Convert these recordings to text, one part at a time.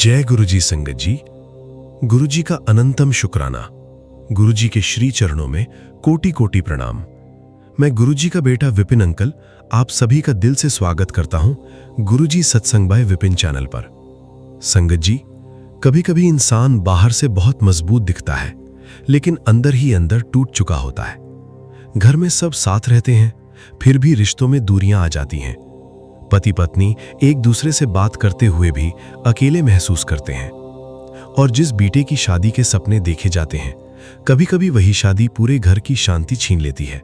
जय गुरुजी संगत जी। गुरुजी का अनंतम शुक्राना। गुरुजी के श्री चरणों में कोटि कोटि प्रणाम। मैं गुरुजी का बेटा विपिन अंकल आप सभी का दिल से स्वागत करता हूं गुरुजी सत्संग बाय विपिन चैनल पर। संगत जी, कभी कभी इंसान बाहर से बहुत मजबूत दिखता है लेकिन अंदर ही अंदर टूट चुका होता है। घर में सब साथ रहते हैं फिर भी रिश्तों में दूरियां आ जाती हैं। पति पत्नी एक दूसरे से बात करते हुए भी अकेले महसूस करते हैं। और जिस बेटे की शादी के सपने देखे जाते हैं कभी कभी वही शादी पूरे घर की शांति छीन लेती है।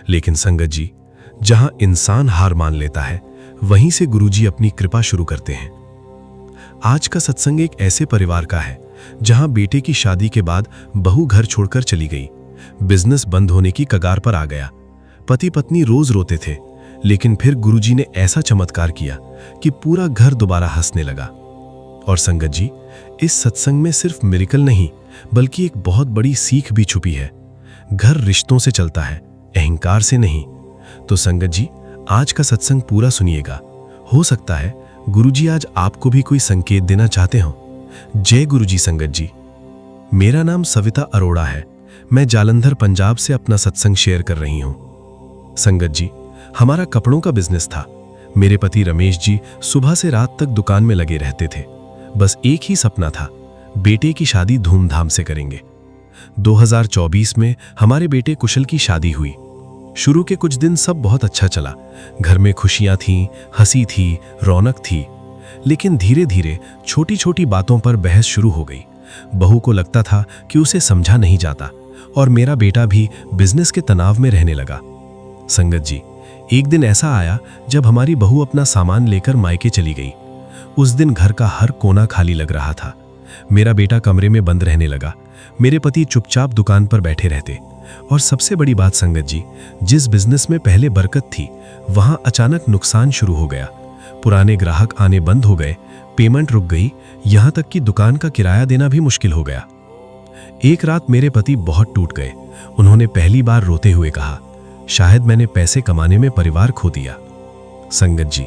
लेकिन संगत जी, जहां इंसान हार मान लेता है वहीं से गुरुजी अपनी कृपा शुरू करते हैं। आज का सत्संग एक ऐसे परिवार का है जहां बेटे की शादी के बाद बहू घर छोड़कर चली गई। बिजनेस बंद होने की कगार पर आ गया। पति पत्नी रोज रोते थे लेकिन फिर गुरुजी ने ऐसा चमत्कार किया कि पूरा घर दोबारा हंसने लगा। और संगत जी, इस सत्संग में सिर्फ मिरेकल नहीं बल्कि एक बहुत बड़ी सीख भी छुपी है। घर रिश्तों से चलता है, अहंकार से नहीं। तो संगत जी, आज का सत्संग पूरा सुनिएगा। हो सकता है गुरुजी आज आपको भी कोई संकेत देना चाहते हो। जय गुरुजी संगत जी। मेरा नाम सविता अरोड़ा है। मैं जालंधर पंजाब से अपना सत्संग शेयर कर रही हूं। संगत जी, हमारा कपड़ों का बिजनेस था। मेरे पति रमेश जी सुबह से रात तक दुकान में लगे रहते थे। बस एक ही सपना था, बेटे की शादी धूमधाम से करेंगे। 2024 में हमारे बेटे कुशल की शादी हुई। शुरू के कुछ दिन सब बहुत अच्छा चला। घर में खुशियां थीं, हंसी थी, रौनक थी। लेकिन धीरे धीरे छोटी छोटी बातों पर बहस शुरू हो गई। बहू को लगता था कि उसे समझा नहीं जाता और मेरा बेटा भी बिजनेस के तनाव में रहने लगा। संगत जी, एक दिन ऐसा आया जब हमारी बहू अपना सामान लेकर मायके चली गई। उस दिन घर का हर कोना खाली लग रहा था। मेरा बेटा कमरे में बंद रहने लगा। मेरे पति चुपचाप दुकान पर बैठे रहते। और सबसे बड़ी बात संगत जी, जिस बिजनेस में पहले बरकत थी वहां अचानक नुकसान शुरू हो गया। पुराने ग्राहक आने बंद हो गए, पेमेंट रुक गई, यहां तक कि दुकान का किराया देना भी मुश्किल हो गया। एक रात मेरे पति बहुत टूट गए। उन्होंने पहली बार रोते हुए कहा, शायद मैंने पैसे कमाने में परिवार खो दिया। संगत जी,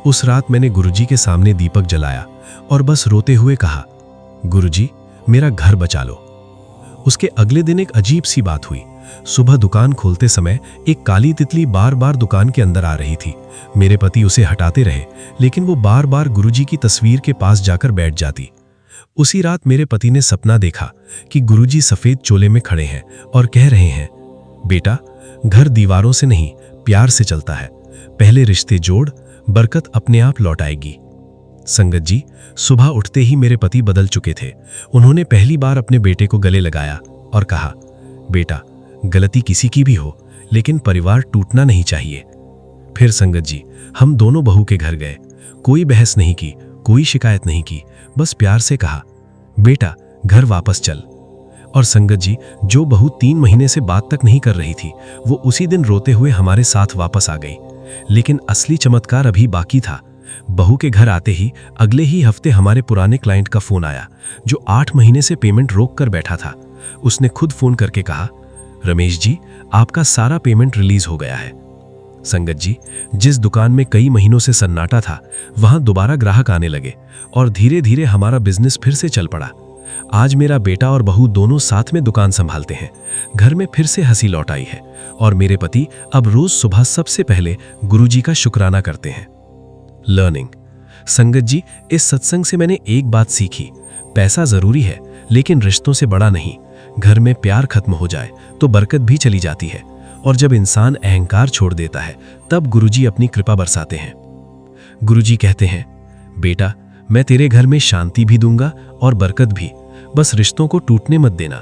उस रात मैंने गुरुजी के सामने दीपक जलाया और बस रोते हुए कहा, गुरुजी मेरा घर बचा लो। उसके अगले दिन एक अजीब सी बात हुई। सुबह दुकान खोलते समय एक काली तितली बार बार दुकान के अंदर आ रही थी। मेरे पति उसे हटाते रहे लेकिन वो बार बार गुरुजी की तस्वीर के पास जाकर बैठ जाती। उसी रात मेरे पति ने सपना देखा कि गुरुजी सफेद चोले में खड़े हैं और कह रहे हैं, बेटा घर दीवारों से नहीं प्यार से चलता है। पहले रिश्ते जोड़, बरकत अपने आप लौट आएगी। संगत जी, सुबह उठते ही मेरे पति बदल चुके थे। उन्होंने पहली बार अपने बेटे को गले लगाया और कहा, बेटा गलती किसी की भी हो लेकिन परिवार टूटना नहीं चाहिए। फिर संगत जी, हम दोनों बहू के घर गए। कोई बहस नहीं की, कोई शिकायत नहीं की, बस प्यार से कहा, बेटा घर वापस चल। और संगत जी, जो बहू 3 महीने से बात तक नहीं कर रही थी वो उसी दिन रोते हुए हमारे साथ वापस आ गई। लेकिन असली चमत्कार अभी बाकी था। बहू के घर आते ही अगले ही हफ्ते हमारे पुराने क्लाइंट का फोन आया जो 8 महीने से पेमेंट रोक कर बैठा था। उसने खुद फोन करके कहा, रमेश जी आपका सारा पेमेंट रिलीज हो गया है। संगत जी, जिस दुकान में कई महीनों से सन्नाटा था वहां दोबारा ग्राहक आने लगे और धीरे धीरे हमारा बिजनेस फिर से चल पड़ा। आज मेरा बेटा और बहू दोनों साथ में दुकान संभालते हैं। घर में फिर से हंसी लौट आई है और मेरे पति अब रोज सुबह सबसे पहले गुरुजी का शुक्राना करते हैं। लर्निंग। संगत जी, इस सत्संग से मैंने एक बात सीखी, पैसा जरूरी है लेकिन रिश्तों से बड़ा नहीं। घर में प्यार खत्म हो जाए तो बरकत भी चली जाती है और जब इंसान अहंकार छोड़ देता है तब गुरुजी अपनी कृपा बरसाते हैं। गुरुजी कहते हैं, बेटा मैं तेरे घर में शांति भी दूंगा और बरकत भी, बस रिश्तों को टूटने मत देना।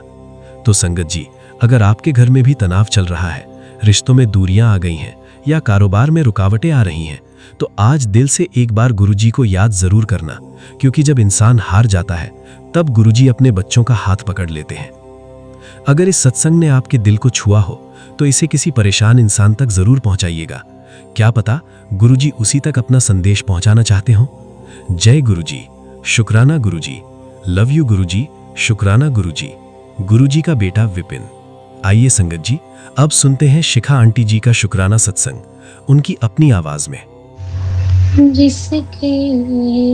तो संगत जी, अगर आपके घर में भी तनाव चल रहा है, रिश्तों में दूरियां आ गई हैं या कारोबार में रुकावटें आ रही हैं, तो आज दिल से एक बार गुरुजी को याद जरूर करना, क्योंकि जब इंसान हार जाता है तब गुरुजी अपने बच्चों का हाथ पकड़ लेते हैं। अगर इस सत्संग ने आपके दिल को छुआ हो तो इसे किसी परेशान इंसान तक जरूर पहुंचाइएगा। क्या पता गुरुजी उसी तक अपना संदेश पहुंचाना चाहते हो। जय गुरुजी, शुक्राना गुरुजी, लव यू गुरुजी, शुक्राना गुरुजी। गुरुजी का बेटा विपिन। आइए संगत जी, अब सुनते हैं शिखा आंटी जी का शुक्राना सत्संग, उनकी अपनी आवाज में। जिसके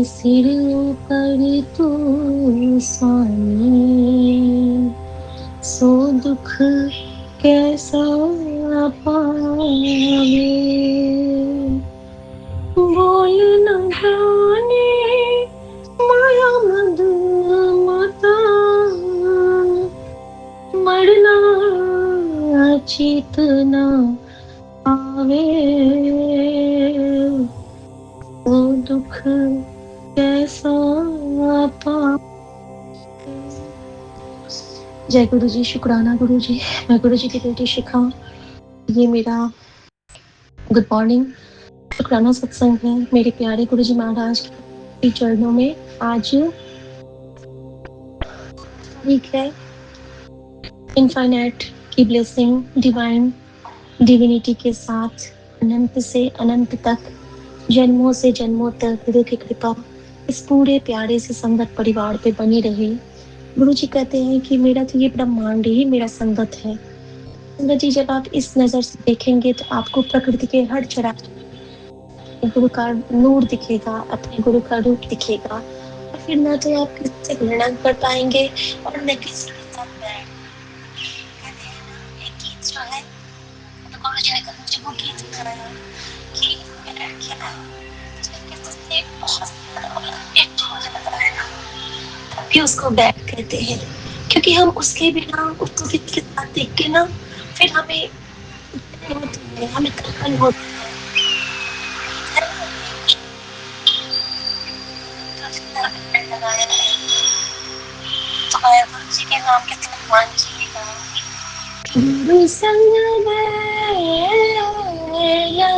सिर पर तू स्वामी, सो दुख कैसा पावे। बोल न जाने माया मद माता, मरना चेतना आवे। वो दुख कैसा पावे। जय गुरु जी, शुक्राना गुरु जी। मैं गुरु जी की बेटी शिखा। ये मेरा गुड मॉर्निंग शुक्राना सत्संग है मेरे प्यारे गुरु जी महाराज के चरणों में। आज तारीख है इनफाइनाइट की ब्लेसिंग, डिवाइन डिविनिटी के साथ अनंत से अनंत तक, जन्मों से जन्मों तक गुरु की कृपा इस पूरे प्यारे से संगत परिवार पे बनी रहे। गुरु जी कहते हैं कि मेरा तो ये ब्रह्मांड ही मेरा संगत है। संगत जी, जब आप इस नजर से देखेंगे तो आपको प्रकृति के हर चरा गुरु का नूर दिखेगा, अपने गुरु का रूप दिखेगा, और फिर ना तो आप किसी से घृणा कर पाएंगे और न किसी के साथ बैठ। कहते हैं ना, एक गीत जो है तो गुरु जी ने कहा मुझे वो गीत सुनाया कि बैठ के ना जब किसी से बहुत एक हो जाता है ना, तब भी उसको बैठ कहते हैं, क्योंकि हम उसके बिना उसको किसी के साथ देख के ना फिर हमें होती है, हमें कंपन होती है ना, लगाया है। तो आया गुरु जी के नाम के साथ मांझिएगा। गुरु संग में लगाया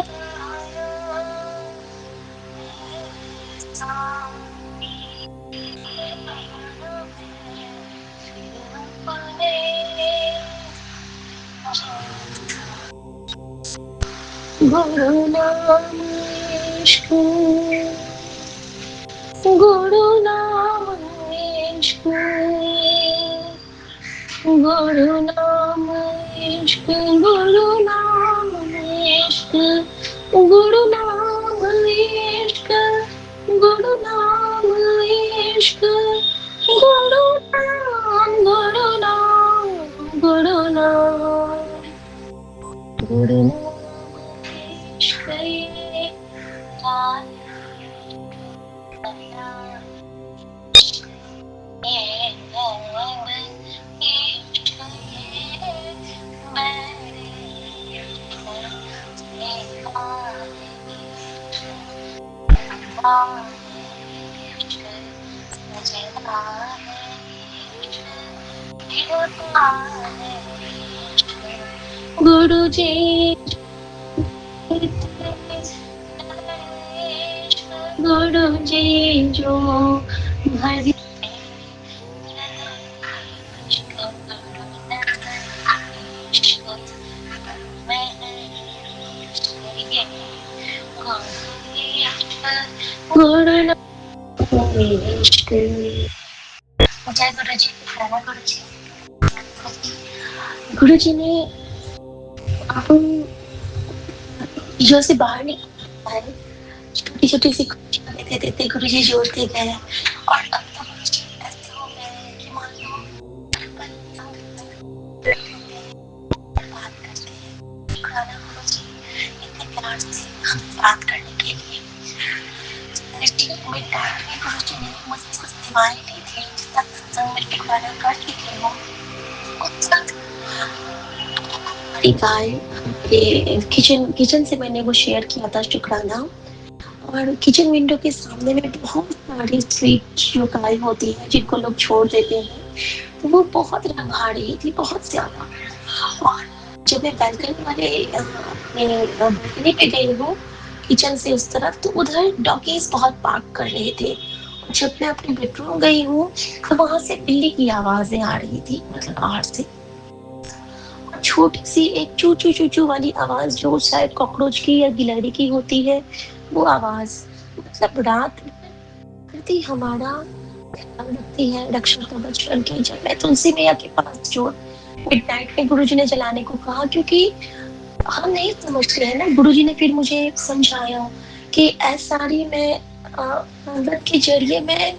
गुरु नाम इश्क, गुरु नाम इश्क, गुरु नाम इश्क, गुरु नाम इश्क, गुरु नाम इश्क, गुरु नाम इश्क, गुरु नाम, गुरु नाम, गुरु नाम, गुरु नाम इश्क ये गुरु जी गुरु जी जो भरी गुरु जय गुरु जी, गुरु जी। गुरु जी ने चीजों से बाहर निकाला है, छोटी छोटी सी खुशियां देते देते गुरु जी जोड़ते गए, और अब तो गुरु जी ऐसे हो गए हैं कि मान लो बात करते हैं, शुक्राना गुरु जी इतने प्यार से हम बात करने के लिए। मिडनाइट में गुरु जी ने मुझसे कुछ सेवाएं ली थी, जितना सत्संग में शुक्राना कर चुकी हूँ उस वक्त हमारी गाय के किचन से मैंने वो शेयर किया था शुक्राना, और किचन विंडो के सामने में बहुत सारी स्वीट जो गाय होती है जिनको लोग छोड़ देते हैं, तो वो बहुत रंभा रही थी, बहुत ज्यादा। और जब मैं बैल्कनी वाले अपने बैल्कनी पे गई हूँ किचन से उस तरफ, तो उधर डॉगीज बहुत पार्क कर रहे थे। और जब मैं अपने बेडरूम गई हूँ तो वहां से बिल्ली की आवाजें आ रही थी, मतलब बाहर से, और छोटी सी एक चू चू चू चू वाली आवाज जो शायद कॉकरोच की या गिलहरी की होती है, वो आवाज। मतलब रात प्रति हमारा ख्याल रखती है, रक्षा कवच बन के। जब मैं तुलसी मैया के पास जो मिडनाइट में गुरुजी ने जलाने को कहा, क्योंकि हम नहीं समझते हैं ना, गुरुजी ने फिर मुझे समझाया कि ऐ सारी मैं संगत के ज़रिए मैं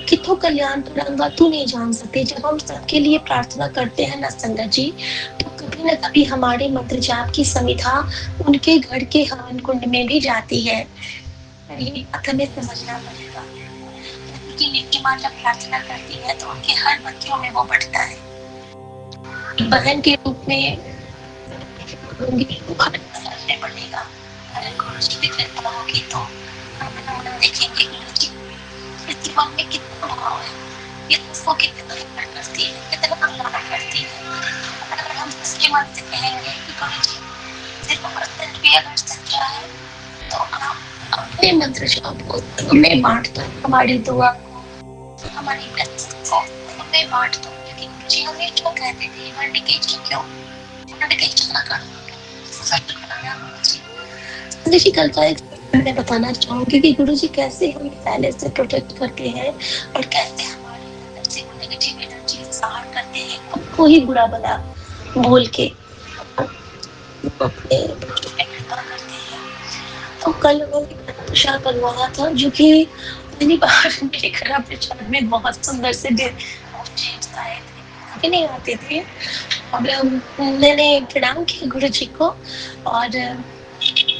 किथों कल्याण करांगा तू नहीं जान सकते। जब हम सबके लिए प्रार्थना करते हैं ना संगत जी, तो कभी न कभी हमारे मंत्र जाप की समिधा उनके घर के हवन कुंड में भी जाती है। ये बात हमें समझना पड़ेगा। कि नित्य माँ जब प्रार्थना करती है तो उनके हर बच्चों में वो बढ़ता है। एक बहन के रूप में उनकी समझने पड़ेगा। अगर गुरु जी की कृपा होगी तो हम देखेंगे गुरु जी के जीवन में कितना भाव है, ये उसको कितना प्यार करती है, कितना प्यार करती है। अगर हम सच्चे मन से कहेंगे कि गुरु जी 0% भी अगर सच्चा है तो आप अपने मंत्र जाप को हमें बांट दो, हमारी दुआ को, हमारी ब्लेसिंग को हमें बांट दो। क्योंकि गुरु जी हमेशा कहते थे वंड के क्यों वंड के ना करो सच बनाना गुरु जी। संजय जी कल का एक मैं बताना चाहूंगी कि गुरु जी कैसे हमें पहले से प्रोटेक्ट करते हैं और कैसे हमारे अंदर से वो नेगेटिव एनर्जी बाहर करते हैं, हमको ही बुरा भला बोल के अपने बच्चों पे कृपा करते हैं। तो कल उन्होंने प्रसाद बनवाया था जो कि पहली बार मेरे घर प्रसाद में बहुत सुंदर से चेंज आए थे, कभी नहीं आते थे। और मैंने प्रणाम किया गुरु जी को और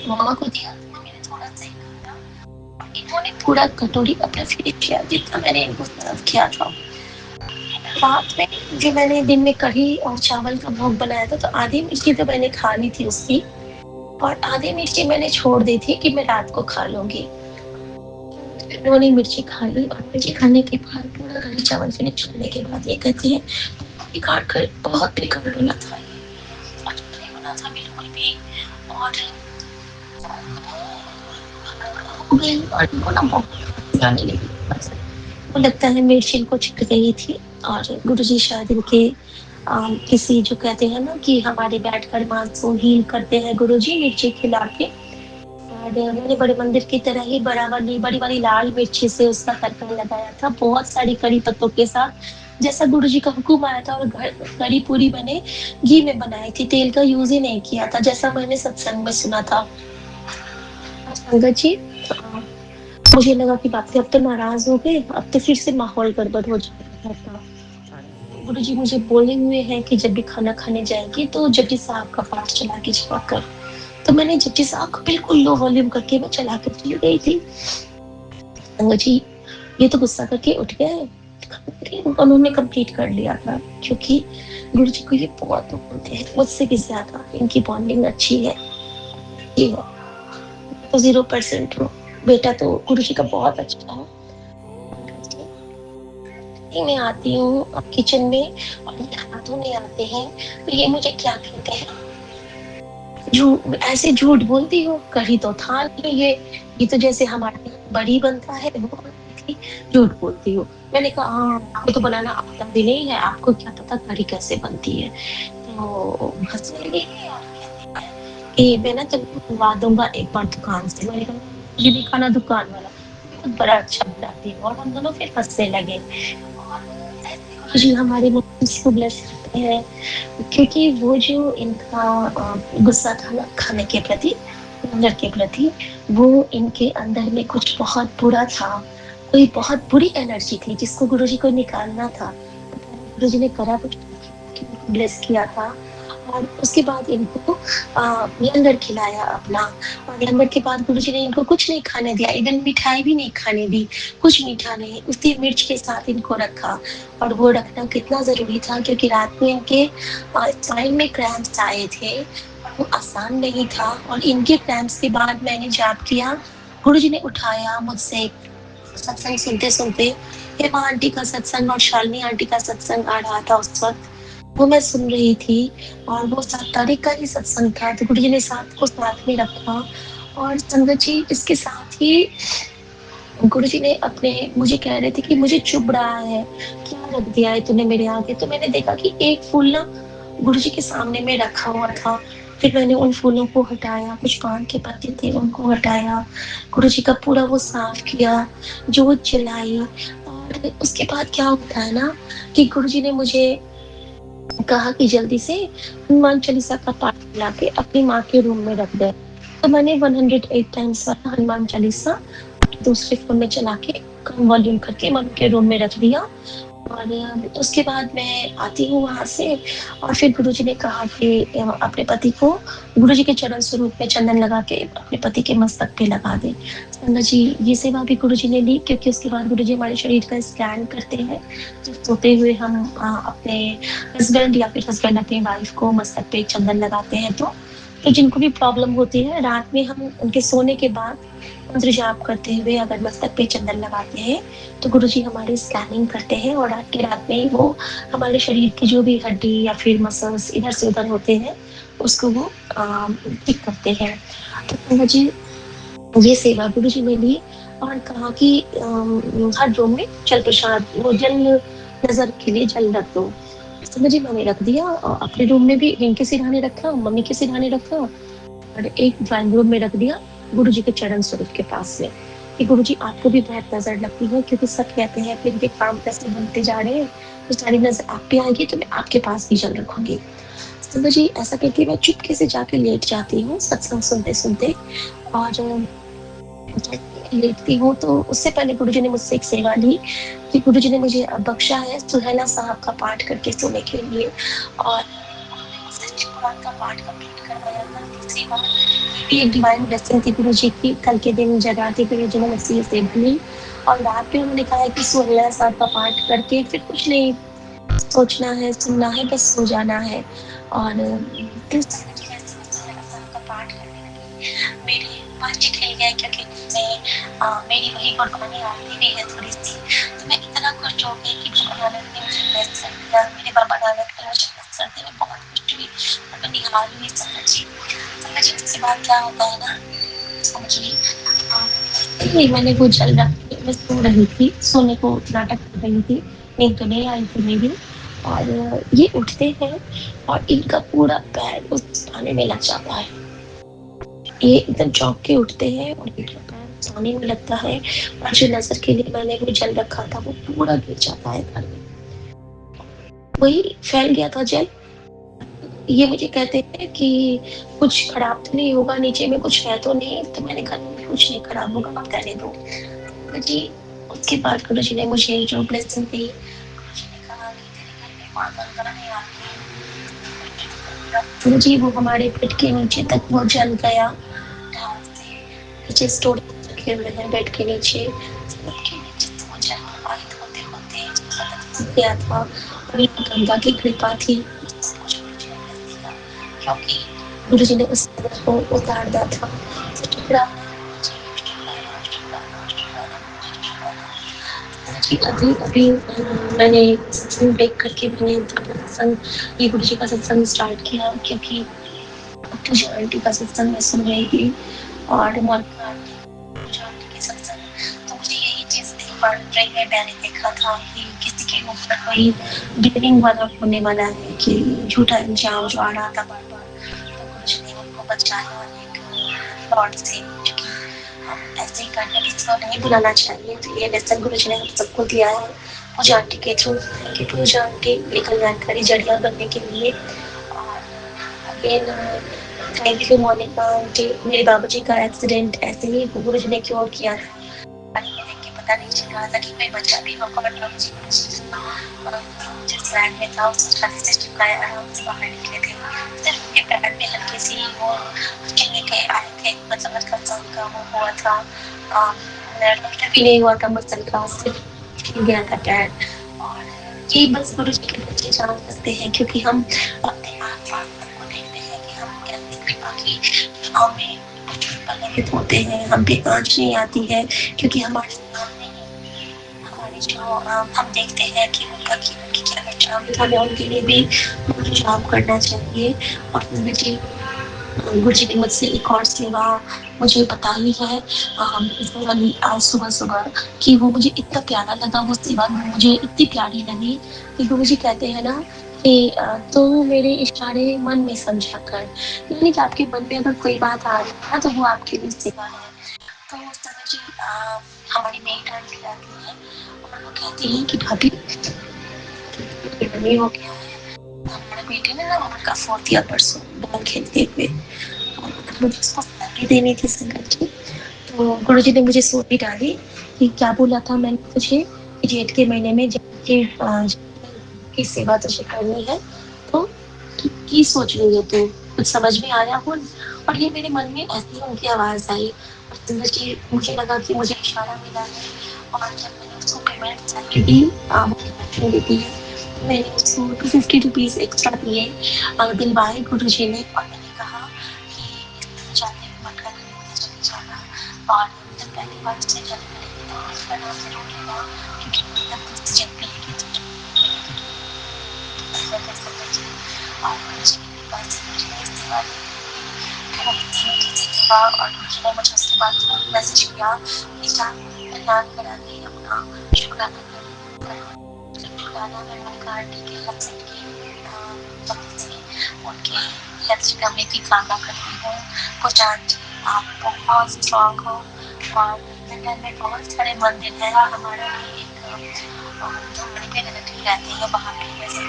मम्मा को दिया, मम्मी ने थोड़ा सा ही खाया। इन्होंने पूरा कटोरी अपना फिनिश किया जितना मैंने इनको सर्व किया था। रात में जो मैंने दिन में कढ़ी और चावल का भोग बनाया था तो आधी मिर्ची तो मैंने खा ली थी उसकी और आधी मिर्ची मैंने छोड़ दी थी कि मैं रात को खा लूंगी। उन्होंने मिर्ची खा ली और मिर्ची खाने के बाद पूरा कढ़ी चावल फिनिश करने के बाद ये कहती है बेकार कर बहुत बेकार बना था ये, अच्छा नहीं बना था बिल्कुल भी। और और इनको ना बहुत जाने लगी बस। वो लगता है मिर्ची इनको छिट गई थी और गुरुजी शायद इनके किसी जो कहते हैं ना कि हमारे बैठकर मानसून हील करते हैं गुरुजी मिर्ची खिला के। और मैंने बड़े मंदिर की तरह ही बड़ा वाली बड़ी वाली लाल मिर्ची से उसका तड़का लगाया था बहुत सारी कड़ी पत्तों के साथ जैसा गुरुजी का हुक्म आया था। और घर कड़ी पूरी मैंने घी में बनाई थी, तेल का यूज ही नहीं किया था जैसा मैंने सत्संग में सुना था। संगत जी मुझे लगा कि बाप रे अब तो नाराज हो गए, अब तो फिर से माहौल गड़बड़ हो जाएगा था। गुरु जी मुझे बोले हुए हैं कि जब भी खाना खाने जाएगी तो जपजी साहब का पाठ चला के जाया कर। तो मैंने जपजी साहब को बिल्कुल लो वॉल्यूम करके मैं चला कर चली गई थी। संगत जी ये तो गुस्सा करके उठ गए, उन्होंने कंप्लीट कर लिया था क्योंकि गुरु जी को ये बहुत बोलते हैं मुझसे भी ज्यादा इनकी बॉन्डिंग अच्छी है। ये है तो 0% हो, बेटा तो गुरु जी का बहुत अच्छा है। मैं आती हूँ किचन में और ये हाथ धोने आते हैं तो ये मुझे क्या कहते हैं ऐसे झूठ बोलती हो कढ़ी तो था नहीं ये तो जैसे हमारे बड़ी बनता है वो थी, झूठ बोलती हो। मैंने कहा हाँ आपको तो बनाना आता भी नहीं है, आपको क्या पता कढ़ी कैसे बनती है। तो हंसने लगी और कहती है कि मैं ना तुमको बुलवा दूंगा एक बार दुकान से। मैंने कहा ये भी खाना दुकान वाला बहुत बड़ा अच्छा बनाती है और हम दोनों फिर हंसने लगे। और जी हमारे मोम्स को ब्लेस करते हैं क्योंकि वो जो इनका गुस्सा था ना खाने के प्रति लंगर के प्रति वो इनके अंदर में कुछ बहुत बुरा था, कोई बहुत बुरी एनर्जी थी जिसको गुरुजी को निकालना था। गुरुजी ने करा कुछ ब्लेस किया था और उसके बाद इनको लंगर खिलाया अपना। और लंगर के बाद गुरुजी ने इनको कुछ नहीं खाने दिया, इवन मिठाई भी नहीं खाने दी, कुछ मीठा नहीं, उसी मिर्च के साथ इनको रखा। और वो रखना कितना जरूरी था क्योंकि रात में इनके स्पाइन में क्रैम्प्स आए थे और वो आसान नहीं था। और इनके क्रैम्प्स के बाद मैंने जाप किया, गुरुजी ने उठाया मुझसे सत्संग सुनते सुनते। हेमा आंटी का सत्संग और शालिनी आंटी का सत्संग आ रहा था उस वक्त, वो मैं सुन रही थी और वो 7 तारीख का ही सत्संग था तो गुरु जी ने साथ को साथ में रखा। और संगत जी इसके साथ ही गुरु जी ने अपने मुझे कह रहे थे कि मुझे चुभ रहा है, क्या रख दिया है तूने मेरे आगे। तो मैंने देखा कि एक फूल ना गुरु जी के सामने में रखा हुआ था। फिर मैंने उन फूलों को हटाया, कुछ पान के पत्ते थे उनको हटाया, गुरु जी का पूरा वो साफ किया, जोत जलाई। और उसके बाद क्या होता है ना कि गुरु जी ने मुझे कहा कि जल्दी से हनुमान चालीसा का पाठ ला के अपनी माँ के रूम में रख दे। तो मैंने 108 टाइम्स वाला हनुमान चालीसा दूसरे फ़ोन में चला के कम वॉल्यूम करके मम्मी के रूम में रख दिया। और उसके बाद मैं आती हूँ वहाँ से और फिर गुरुजी ने कहा कि अपने पति को गुरुजी के चरण स्वरूप में चंदन लगा के अपने पति के मस्तक पे लगा दें। संगत जी, ये सेवा भी गुरुजी ने ली क्योंकि उसके बाद गुरुजी हमारे शरीर का स्कैन करते हैं। जब सोते हुए हम अपने हस्बैंड या फिर हस्बैंड अपनी वाइफ को मस्तक पे चंदन लगाते हैं तो जिनको भी प्रॉब्लम होती है रात में हम उनके सोने के बाद मंत्र जाप करते हुए अगर मस्तक पे चंदन लगाते हैं तो गुरुजी हमारी स्कैनिंग करते हैं और रात में ही वो हमारे शरीर की जो भी हड्डी या फिर मसल्स इधर से उधर होते हैं उसको वो ठीक करते हैं। तो मुझे ये सेवा गुरुजी ने ली और कहा कि हर रूम में जल प्रसाद वो जल नजर के लिए जल रख दो। तो मुझे मैंने रख दिया और अपने रूम में भी इनके सिरहाने रखा, मम्मी के सिरहाने रखा और एक ड्राइंग रूम में रख दिया गुरु जी के चरण स्वरूप के पास में कि गुरु जी आपको भी बहुत नजर लगती है क्योंकि सब कहते हैं फिर ये काम कैसे बनते जा रहे हैं तो सारी नजर आप पे आएगी तो मैं आपके पास भी जल रखूंगी। तो जी ऐसा करके मैं चुपके से जाके लेट जाती हूँ सत्संग सुनते सुनते और लेटती हूँ तो उससे पहले गुरुजी ने मुझसे एक सेवा ली कि गुरुजी ने मुझे बख्शा है सुहेला साहब का पाठ करके सोने के लिए और सच कुरान का पाठ कंप्लीट करवाया था तीसरी बार। ये भी एक डिवाइन ब्लेसिंग थी गुरुजी की। कल के दिन जगाते गुरुजी ने मुझसे ये सेवा ली और रात में उन्होंने कहा कि सुहेला साहब का पाठ करके फिर कुछ नहीं सोचना है, सुनना है, बस सो जाना है। और फिर सुहेला साहब का पाठ करने लगी। मेरे बच्चे खेल गए क्योंकि मेरी वही गुरबानी आती भी है थोड़ी सी तो मैं इतना खुश हो गई कि बाबा नानक ने मुझे ब्लेस कर दिया। मेरे बाबा नानक ने मुझे ब्लेस कर दिया। मैं बहुत खुश हुई और मैं निहाल हुई समझी उसके बाद क्या होता है ना समझिए मैंने वो जल रख के मैं सो रही थी सोने को नाटक कर रही थी नींद तो नहीं आई थी मेरी और ये उठते हैं और इनका पूरा पैर उस पानी में लग जाता है। ये एकदम चौंक के उठते हैं और इनका पैर पानी में लगता है और जो नजर के लिए मैंने वो जल रखा था वो पूरा गिर जाता है घर में। वही फैल गया था जल। ये मुझे कहते हैं कि कुछ खराब तो नहीं होगा नीचे में कुछ है तो नहीं तो मैंने कहा कुछ नहीं खराब होगा आप रहने दो जी। उसके बाद गुरु जी ने मुझे जो ब्लेसिंग दी गुरु जी ने कहा कि तेरे घर में माँ गंगा नहीं आती जी वो हमारे पेट के नीचे तक वो जल गया ढाल से नीचे स्टोर रखे हुए हैं बेड के नीचे सबके नीचे तो वो जल प्रवाहित होते होते तक गया था और ये गंगा की कृपा थी सब कुछ गुरु जी ने कर दिया क्योंकि गुरु जी ने उस नजर को उतार दिया था शुक्राना जी अभी अभी मैंने सत्संग ब्रेक करके मैंने अपना सत्संग ये गुरु जी का सत्संग स्टार्ट किया क्योंकि पूजा आंटी का सत्संग मैं सुन रही थी और मोनिका आंटी पूजा आंटी के सत्संग तो मुझे यही चीज नहीं पड़ रही है। मैंने देखा था कि किसी के ऊपर कोई गिवनिंग वाला होने वाला है कि झूठा इल्जाम जो आ रहा था बार बार तो गुरु जी ने उनको बचाया एक फ्रॉड से क्योंकि हम ऐसे ही करने किसी को नहीं बुलाना चाहिए तो ये लेसन गुरु जी ने हम सबको दिया है पूजा आंटी के थ्रू कि पूजा आंटी एक कल्याणकारी जड़िया बनने के लिए और again thank you Monika aunty. मेरे बाबूजी का एक्सीडेंट ऐसे ही गुरु जी ने क्योर किया था पानी में देख के पता नहीं चल रहा था कि कोई बच्चा भी होगा बट बाबूजी जिस फ्लैट में था उसको छाती से चिपकाया आराम से बाहर निकले थे सिर्फ उनके पैर में हल्की सी वो चिन्ह के आए थे मतलब अल्ट्रासाउंड का वो हुआ था डॉक्टर भी नहीं हुआ था मसल का सिर्फ छिल गया था पैर और ये बस गुरु जी के बच्चे जान सकते हैं क्योंकि हम अपने आस पास सबको देखते हैं कि हम कैसे कृपा की छाँव में पलवित होते हैं हम पे आँच नहीं आती है क्योंकि हमारे सामने ही हमारे जो हम देखते हैं कि उनकी क्या पहचान है हमें उनके लिए भी काम करना चाहिए और मुझे गुरु जी ने मुझसे एक और सेवा मुझे बताई है इस वाली आज सुबह सुबह कि वो मुझे इतना प्यारा लगा वो सेवा मुझे इतनी प्यारी लगी कि गुरु जी कहते हैं ना कि तो मेरे इशारे मन में समझा कर यानी कि आपके मन में अगर कोई बात आ रही है ना तो वो आपके लिए सेवा है। तो उस समय जी हमारी मेड आंटी आती है और वो कहती है कि भाभी नहीं हो गया है हमारे बेटे ने ना उनका 4th ईयर परसों बॉल खेलते हुए और मुझे उसको स्टोरी देनी थी संगत जी। तो गुरुजी ने मुझे स्टोरी डाली कि क्या बोला था मैंने तुझे कि जेठ के महीने में जाके की सेवा तुझे करनी है, तो की सोच रही है तू? कुछ समझ में आया हो? और ये मेरे मन में ऐसे ही उनकी आवाज़ आई और संगत जी मुझे लगा कि मुझे इशारा मिला है और जब मैंने उसको पेमेंट चाहिए दी वो पेमेंट देती है, तो मैंने उसको ₹250 एक्स्ट्रा दिए दिलवाए गुरुजी ने और मैंने कहा कि इस जाते हुए मत कर मुझे चले जाना और जब पहली बार उससे चले मिलेंगे तो उसका नाम ज़रूर लेना क्योंकि मतलब मुझसे जब मिलेगी तो मैं कर सकती और गुरुजी की कृपा से मुझे इस सेवा फिर मुझे सेवा और गुरुजी ने मुझे उसके बाद मैसेज किया बेटा कल्याण करा के अपना शुक्राना कर शुक्राना करने का आंटी के हस्बैंड की वक्त से उनके हेल्थ रिकवरी की कामना करती हूँ। कुछ आंटी आप बहुत स्ट्रॉन्ग हो और लंदन में बहुत सारे मंदिर हैं हमारा भी एक जो हमारे पे रिलेटिव रहते हैं वहाँ पे वैसे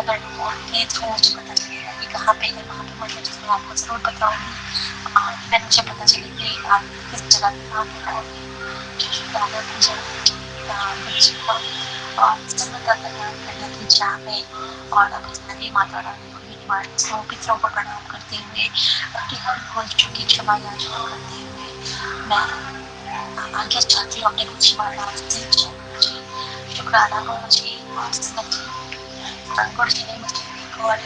अगर उनके थ्रू मुझे पता चलेगा कि कहाँ पे है वहाँ पे मंदिर तो मैं आपको ज़रूर बताऊँगी और फिर मुझे पता चले कि आप किस जगह पे काम कर रहे हैं जो शुक्राना पूजा गुरुजी का और सर्वदा कल्याण करने की चाह में और अपनी सारी माता रानी को भी निवारण पितरों को प्रणाम करते हुए अपनी हर भूल चूक की क्षमा याचना करते हुए मैं आगे चाहती हूँ अपने कुछ महाराज से शुक्राना हो मुझे और संगुण जी ने मुझे एक और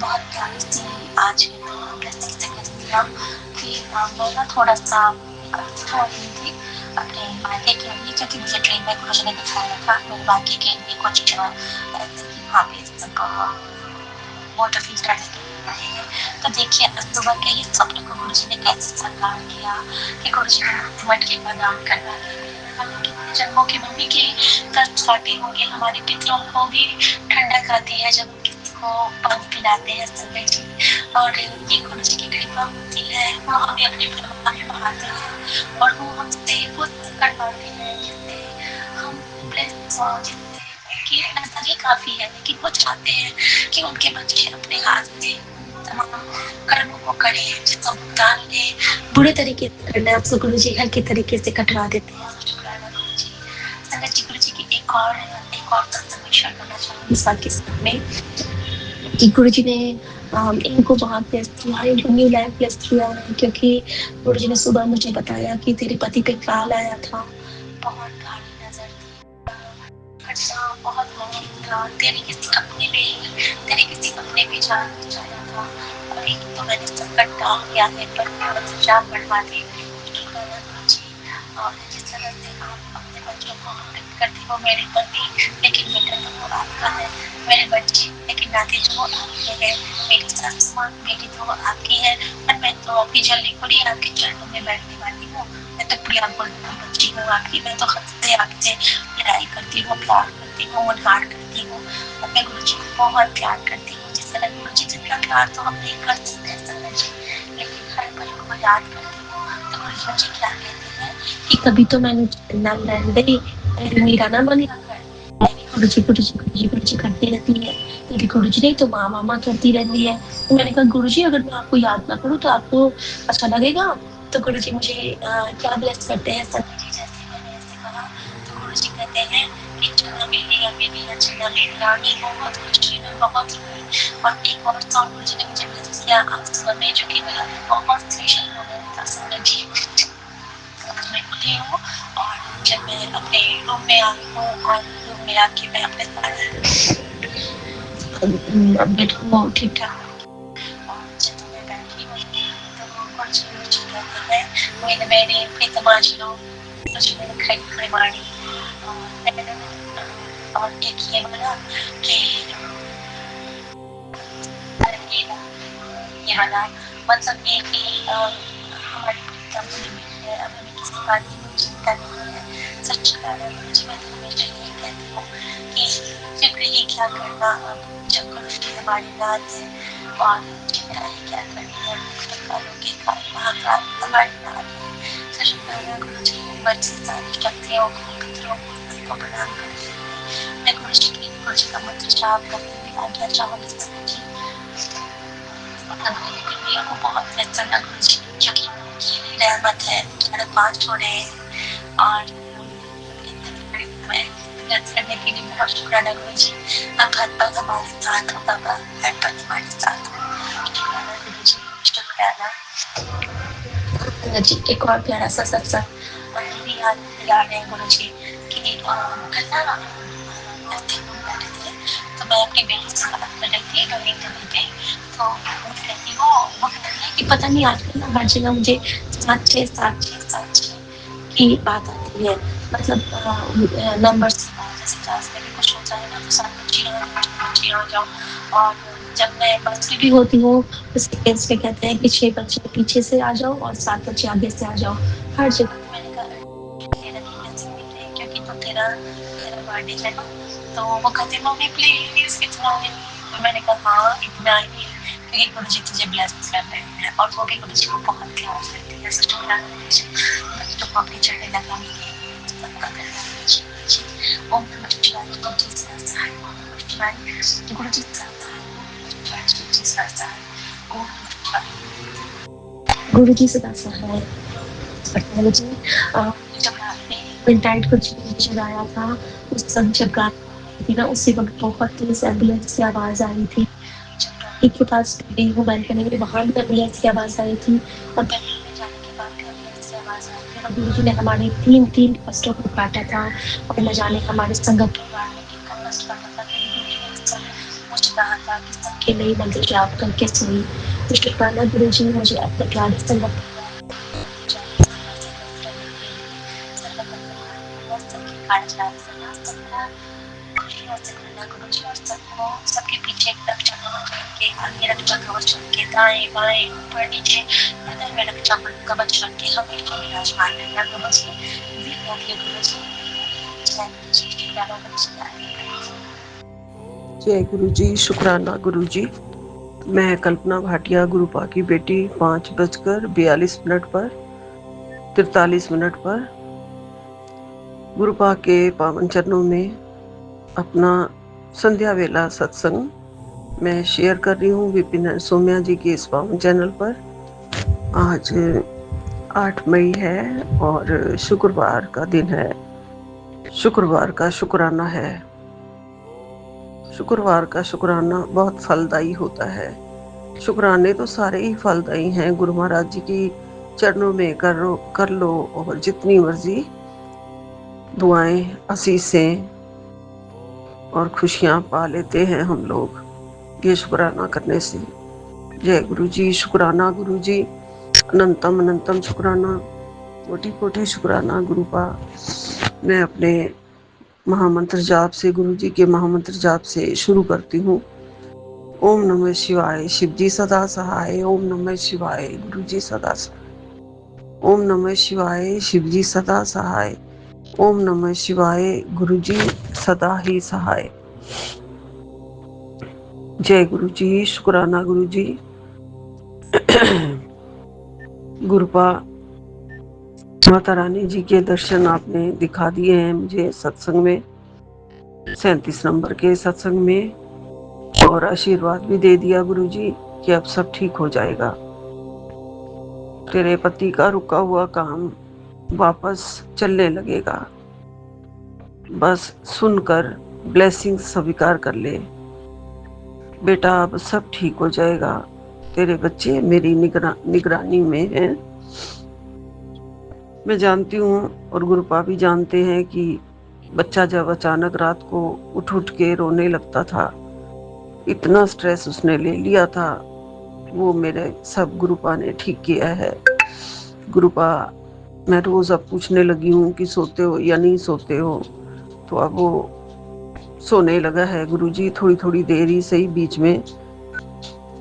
बहुत प्यारी सी आज ब्लेसिंग से कह दिया कि मैं ना थोड़ा सा रही थी अपने मायके के लिए क्योंकि मुझे ट्रेन में गुरुजी ने दिखाया था मेरे मायके के लिए कुछ ऐसे कि वहाँ पे सब वाटर फिल्टर रहे हैं। तो देखिए सुबह के ही स्वप्न को गुरुजी ने कैसे साकार किया कि गुरुजी ने मटके का दान करवा कितने जन्मों की मम्मी के कष्ट काटे होंगे हमारे पितरों को भी ठंडक आती है जब किसी को पानी पिलाते हैं संजय जी और ये गुरुजी की कृपा होती है वो हमें अपने परिवार में बढ़ाते हैं और वो हमसे वो करवाते हैं जिससे हम ब्लेस्ड हों जिससे उनकी नजर ही काफी है लेकिन वो चाहते हैं कि उनके बच्चे अपने हाथ से तमाम कर्मों को करें जिसका भुगतान उन्हें बुरे तरीके से करना है उसको गुरुजी हल्के तरीके से कटवा देते हैं शुक्राना गुरुजी संगत जी गुरुजी की एक और सत्संग शेयर करना चाहूँगी इस बात के साथ में कि गुरुजी ने इनको वहाँ प्लेस किया है इनको न्यू लाइफ प्लेस किया है क्योंकि गुरुजी ने सुबह मुझे बताया कि तेरे पति पे काल आया था बहुत गाढ़ी नजर थी खर्चा बहुत मुश्किल था तेरे किसी अपने पे जान जाया था और एक तो मैंने संकट डाल किया है पर जान बढ़वा दी शुक्राना गुरुजी और जिस तरह से आप अपने बच्चों को व्यक्त करते हो मेरे पति लेकिन बेटा तो वो आपका है मेरे बच्चे लेकिन नाते तो वो आपके हैं मेरी सास माँ बेटी तो वो आपकी है और मैं तो आपकी जल्दी पूरी आपके चरणों में बैठने वाली हूँ मैं तो प्रिया बुलबुल बच्ची हूँ आपकी मैं तो हद से आपसे लड़ाई करती हूँ प्यार करती हूँ उद्धार करती हूँ और मैं गुरुजी को बहुत प्यार करती हूँ जिस तरह गुरुजी जितना प्यार तो हम नहीं कर सकते संगत जी लेकिन हर पल को याद करती हूँ तो गुरुजी मुझे क्या कहते हैं कि कभी तो मैंने नाम लैंडे मेरा ना मन गुरुजी गुरुजी गुरुजी गुरुजी करती रहती है मेरी गुरुजी नहीं तो माँ मामा करती रहती है तो मैंने कहा गुरुजी अगर मैं आपको याद ना करूँ तो आपको अच्छा लगेगा तो गुरुजी मुझे क्या ब्लेस करते हैं संगत जी जैसे मैंने ऐसे कहा तो गुरुजी कहते हैं कि चना मेरी मेरी चना मेरी रानी बहुत खुशी में बहुत रोई और एक और सॉन्ग गुरुजी ने मुझे ब्लेस किया आप सुनने जो कि मेरा बहुत स्पेशल मोमेंट था संगत जी मैं उठी हूँ और जब मैं अपने रूम में आई हूँ और रूम में आके मैं अपने सारे बेड को ठीक ठाक और जब मैं बैठी हूँ तो कुछ मुझे कहते हैं मेरे प्रीतमाजियों मुझे मैंने खड़ी मारी और एक ये बोला कि ये वाला मतलब ये कि हमारी कंपनी है अब हमें किसी बात की चिंता नहीं है सच कहना मुझे मैं तो हमेशा यही कहती हूँ कि फिक्र ही क्या करना अब जब गुरुजी हमारे नाथ है और चिंता ही क्या करनी है कालों के काल महाकाल हमारे नाथ है सच कहना गुरुजी मर्जी सारी शक्तियों को पितरों को प्रणाम करती हूँ मैं गुरुजी का मंत्र जाप करते हुए आज्ञा चाहूँगी सभी जी को बहुत बेहतर गुरुजी की रहमत है कि मेरे 5 जोड़े हैं और मैं मदद करने के लिए बहुत शुक्राना गुरुजी। आप हर पल हमारे साथ हो बाबा, हर पल हमारे साथ हो। शुक्राना गुरुजी, शुक्राना। गुरुजी एक और प्यारा सा सत्संग भी याद रहे हैं गुरुजी कि कल ना ऐसे लोग बैठे थे, तो मैं अपनी बेटी से बात कर रही थी ड्राइविंग करने पे, तो वो कहती वो कहती है कि पता नहीं आजकल ना हर जगह मुझे 7-6 की बात आती है, मतलब नंबर से जैसे क्लास में भी कुछ होता है ना तो 7 बच्चे आ जाओ, और जब मैं बस में भी होती हूँ तो सेकेंड्स में कहते हैं कि 6 बच्चे पीछे से आ जाओ और 7 बच्चे आगे से आ जाओ। हर जगह तो मैंने कहा तेरा नहीं कैसे मिल रही क्योंकि तो तेरा तेरा बर्थडे है ना, तो वो कहते मम्मी प्लीज इतना नहीं, तो मैंने कहा हाँ इतना ही क्योंकि गुरुजी तुझे ब्लेस कर रहे हैं और वो भी गुरुजी को बहुत प्यार करती है। शुक्राना गुरुजी, बच्चों को अपनी चढ़ने लगाने के सबका करना गुरुजी। ओम नमः शिवाय, गुरुजी सहस्राय, ओम नमः शिवाय, गुरुजी सहस्राय, ओम नमः शिवाय, गुरुजी सहस्राय, ओम नमः शिवाय, गुरुजी सदा सहाय। गुरुजी जब आपने मिडनाइट कुछ जब आया था उस समय जब गाना थी ना उसी वक्त बहुत तेज एम्बुलेंस की आवाज आ रही थी। जब डॉक्टर के पास गई हूँ बालकनी में, वहां भी एम्बुलेंस की आवाज आई थी और बेडरूम में जाने के बाद भी एम्बुलेंस की आवाज आई थी और गुरुजी ने हमारे 3 कष्टों को काटा था और न जाने हमारे संगत परिवार में कितना कष्ट काटा था, लेकिन गुरुजी ने उस समय मुझे कहा था कि सबके नई मंजिल प्राप्त करके सोई। तो शुक्राना गुरुजी, मुझे अपने प्यारे संगत सबके पीछे रक्षा के आगे रक्षा कवच के दाएं बाएं ऊपर नीचे हृदय में रक्षा कवच के हमेशा विराजमान रहना गुरुजी। गुरुजी जय गुरु जी, शुक्राना गुरु जी। मैं कल्पना भाटिया, गुरुपा की बेटी, 5:42 पर 43 पर गुरुपा के पावन चरणों में अपना संध्या वेला सत्संग मैं शेयर कर रही हूँ विपिन सोम्या जी के इस पावन चैनल पर। आज 8 मई है और शुक्रवार का दिन है। शुक्रवार का शुक्राना है। शुक्रवार का शुक्राना बहुत फलदायी होता है। शुक्राने तो सारे ही फलदायी हैं। गुरु महाराज जी की चरणों में कर लो और जितनी मर्जी दुआएं, आशीषें और खुशियां पा लेते हैं हम लोग ये शुक्राना करने से। जय गुरु जी, शुक्राना गुरु जी, अनंतम अनंतम शुक्राना, कोटि कोटि शुक्राना गुरुपा। मैं अपने महामंत्र जाप से, गुरु जी के महामंत्र जाप से शुरू करती हूँ। ओम नमः शिवाय, शिव जी सदा सहाय। ओम नमः शिवाय, गुरु जी सदा सहाय। ओम नमः शिवाय, शिव जी सदा सहाय। ओम नमः शिवाय, गुरु जी सदा ही सहाय। जय गुरु जी, शुक्राना गुरु जी। गुरुपा, माता रानी जी के दर्शन आपने दिखा दिए हैं मुझे सत्संग में, 37 नंबर के सत्संग में, और आशीर्वाद भी दे दिया गुरु जी कि अब सब ठीक हो जाएगा। तेरे पति का रुका हुआ काम वापस चलने लगेगा। बस सुनकर ब्लेसिंग स्वीकार कर ले बेटा, अब सब ठीक हो जाएगा। तेरे बच्चे मेरी निगरानी में हैं। मैं जानती हूँ और गुरुपा भी जानते हैं कि बच्चा जब अचानक रात को उठ के रोने लगता था, इतना स्ट्रेस उसने ले लिया था, वो मेरे सब गुरुपा ने ठीक किया है। गुरुपा, मैं रोज अब पूछने लगी हूँ कि सोते हो या नहीं सोते हो, तो अब वो सोने लगा है गुरुजी। थोड़ी थोड़ी देर ही सही, बीच में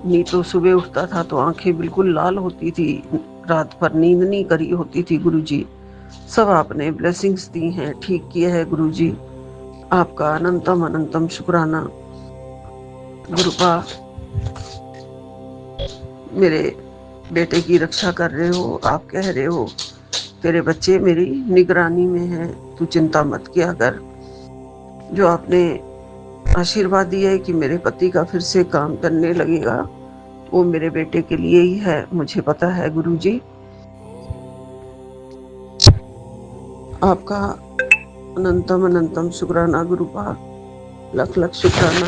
नहीं तो सुबह उठता था तो आंखें बिल्कुल लाल होती थी, रात भर नींद नहीं करी होती थी गुरुजी। सब आपने ब्लेसिंग्स दी हैं, ठीक किया है गुरुजी। आपका अनंतम अनंतम शुक्राना गुरुपा। मेरे बेटे की रक्षा कर रहे हो, आप कह रहे हो तेरे बच्चे मेरी निगरानी में हैं, तू चिंता मत किया कर। जो आपने आशीर्वाद दिया है कि मेरे पति का फिर से काम करने लगेगा, वो मेरे बेटे के लिए ही है, मुझे पता है गुरुजी। आपका अनंतम अनंतम शुक्राना गुरुपा, लख लख शुक्राना।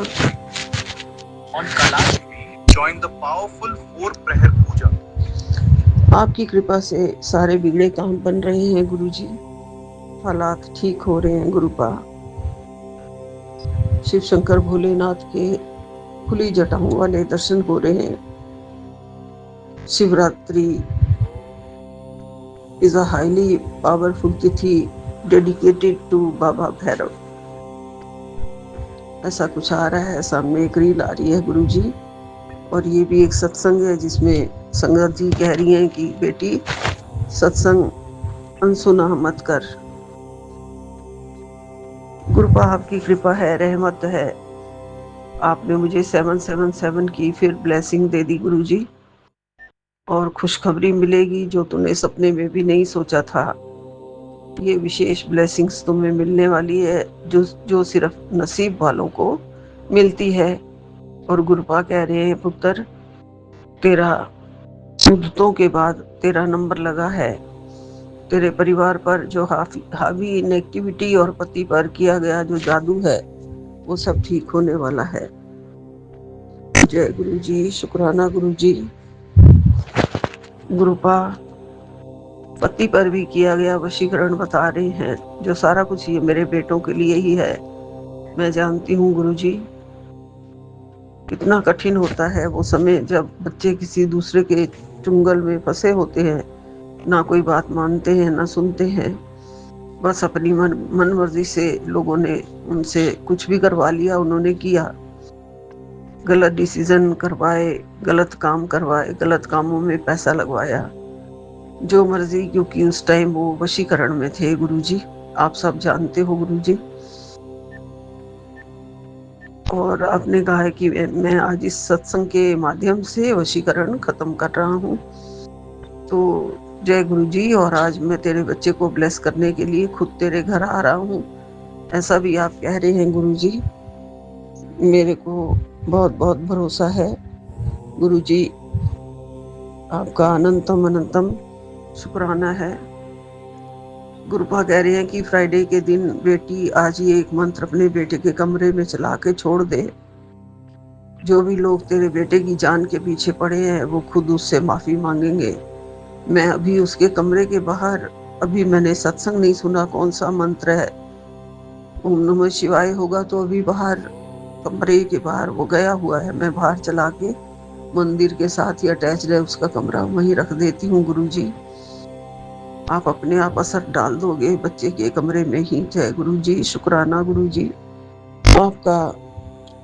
On Kailash we join the powerful 4 Prahar Puja. आपकी कृपा से सारे बिगड़े काम बन रहे हैं गुरुजी, हालात ठीक हो रहे हैं गुरुपा। शिव शंकर भोलेनाथ के खुली जटाओं वाले दर्शन हो रहे हैं। Shivratri is a highly powerful तिथि dedicated to बाबा भैरव। ऐसा कुछ आ रहा है, सामने एक रील आ रही है गुरुजी, और ये भी एक सत्संग है जिसमें संगत जी कह रही हैं कि बेटी सत्संग अनसुना मत कर। गुरुपा आपकी कृपा है, रहमत है। आपने मुझे 777 की फिर ब्लेसिंग दे दी गुरुजी, और खुशखबरी मिलेगी जो तूने सपने में भी नहीं सोचा था। ये विशेष ब्लेसिंग्स तुम्हें मिलने वाली है जो सिर्फ नसीब वालों को मिलती है। और गुरुपा कह रहे हैं पुत्र, तेरा मुद्दतों के बाद तेरा नंबर लगा है। तेरे परिवार पर जो हावी नेगेटिविटी और पति पर किया गया जो जादू है वो सब ठीक होने वाला है। जय गुरु जी, शुक्राना गुरु जी। गुरुपा पति पर भी किया गया वशीकरण बता रहे हैं, जो सारा कुछ ये मेरे बेटों के लिए ही है। मैं जानती हूँ गुरुजी, कितना कठिन होता है वो समय जब बच्चे किसी दूसरे के चुंगल में फंसे होते हैं, ना कोई बात मानते हैं ना सुनते हैं, बस अपनी मन मर्जी से लोगों ने उनसे कुछ भी करवा लिया। उन्होंने किया, गलत डिसीजन करवाए, गलत काम करवाए, गलत कामों में पैसा लगवाया, जो मर्जी, क्योंकि उस टाइम वो वशीकरण में थे गुरुजी, आप सब जानते हो गुरुजी। और आपने कहा है कि मैं आज इस सत्संग के माध्यम से वशीकरण खत्म कर रहा हूँ। तो जय गुरुजी, और आज मैं तेरे बच्चे को ब्लेस करने के लिए खुद तेरे घर आ रहा हूँ, ऐसा भी आप कह रहे हैं गुरुजी। मेरे को बहुत बहुत भरोसा है गुरुजी, आपका अनंतम अनंतम शुक्राना है। गुरुपा कह रहे हैं कि फ्राइडे के दिन बेटी आज ये एक मंत्र अपने बेटे के कमरे में चला के छोड़ दे। जो भी लोग तेरे बेटे की जान के पीछे पड़े हैं वो खुद उससे माफी मांगेंगे। मैं अभी उसके कमरे के बाहर, अभी मैंने सत्संग नहीं सुना कौन सा मंत्र है, ओम नमः शिवाय होगा तो अभी बाहर कमरे के बाहर वो गया हुआ है, मैं बाहर चला के मंदिर के साथ ही अटैच है उसका कमरा, वहीं रख देती हूँ गुरुजी। आप अपने आप असर डाल दोगे बच्चे के कमरे में ही। जय गुरुजी, शुक्राना गुरुजी, आपका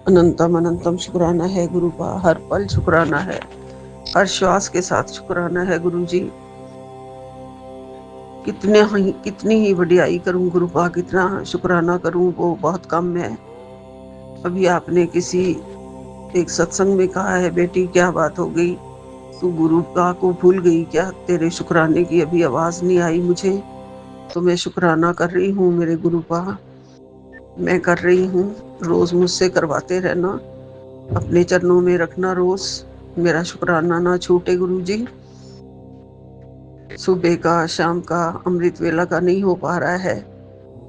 अनंतम अनंतम शुक्राना है गुरुपा, हर पल शुक्राना है, हर श्वास के साथ शुक्राना है गुरुजी। कितनी ही वडियाई करूं गुरुपा, कितना शुक्राना करूं वो बहुत कम है। अभी आपने किसी एक सत्संग में कहा है, बेटी क्या बात हो गई, तू गुरुपा को भूल गई क्या, तेरे शुक्राने की अभी आवाज नहीं आई मुझे। तो मैं शुक्राना कर रही हूँ मेरे गुरुपा, मैं कर रही हूँ। रोज मुझसे करवाते रहना, अपने चरणों में रखना रोज, मेरा शुक्राना ना छूटे गुरुजी। सुबह का, शाम का, अमृत वेला का नहीं हो पा रहा है।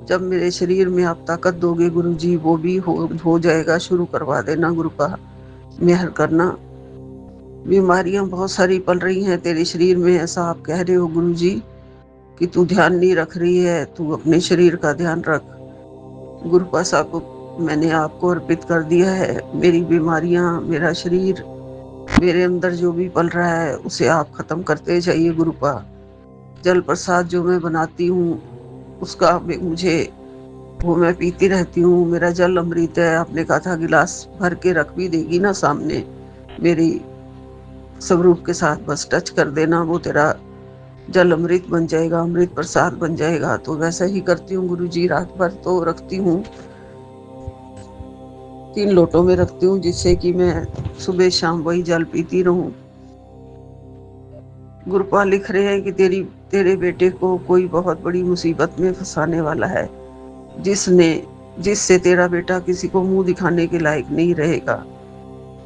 जब मेरे शरीर में आप ताकत दोगे गुरुजी, वो भी हो जाएगा। शुरू करवा देना गुरुपा, मेहर करना। बीमारियां बहुत सारी पल रही हैं तेरे शरीर में, ऐसा आप कह रहे हो गुरुजी कि तू ध्यान नहीं रख रही है, तू अपने शरीर का ध्यान रख। गुरुपा साहब, मैंने आपको अर्पित कर दिया है मेरी बीमारियां, मेरा शरीर, मेरे अंदर जो भी पल रहा है उसे आप खत्म करते जाइए गुरुपा। जल प्रसाद जो मैं बनाती हूँ उसका मुझे वो मैं पीती रहती हूँ, मेरा जल अमृत है। आपने कहा था गिलास भर के रख भी देगी ना सामने मेरी स्वरूप के साथ, बस टच कर देना, वो तेरा जल अमृत बन जाएगा, अमृत प्रसाद बन जाएगा। तो वैसा ही करती हूँ गुरुजी, रात भर तो रखती हूँ, 3 लोटों में रखती हूँ, जिससे कि मैं सुबह शाम वही जल पीती रहूं। गुरुपा लिख रहे हैं कि तेरे बेटे को कोई बहुत बड़ी मुसीबत में फंसाने वाला है, जिससे तेरा बेटा किसी को मुंह दिखाने के लायक नहीं रहेगा।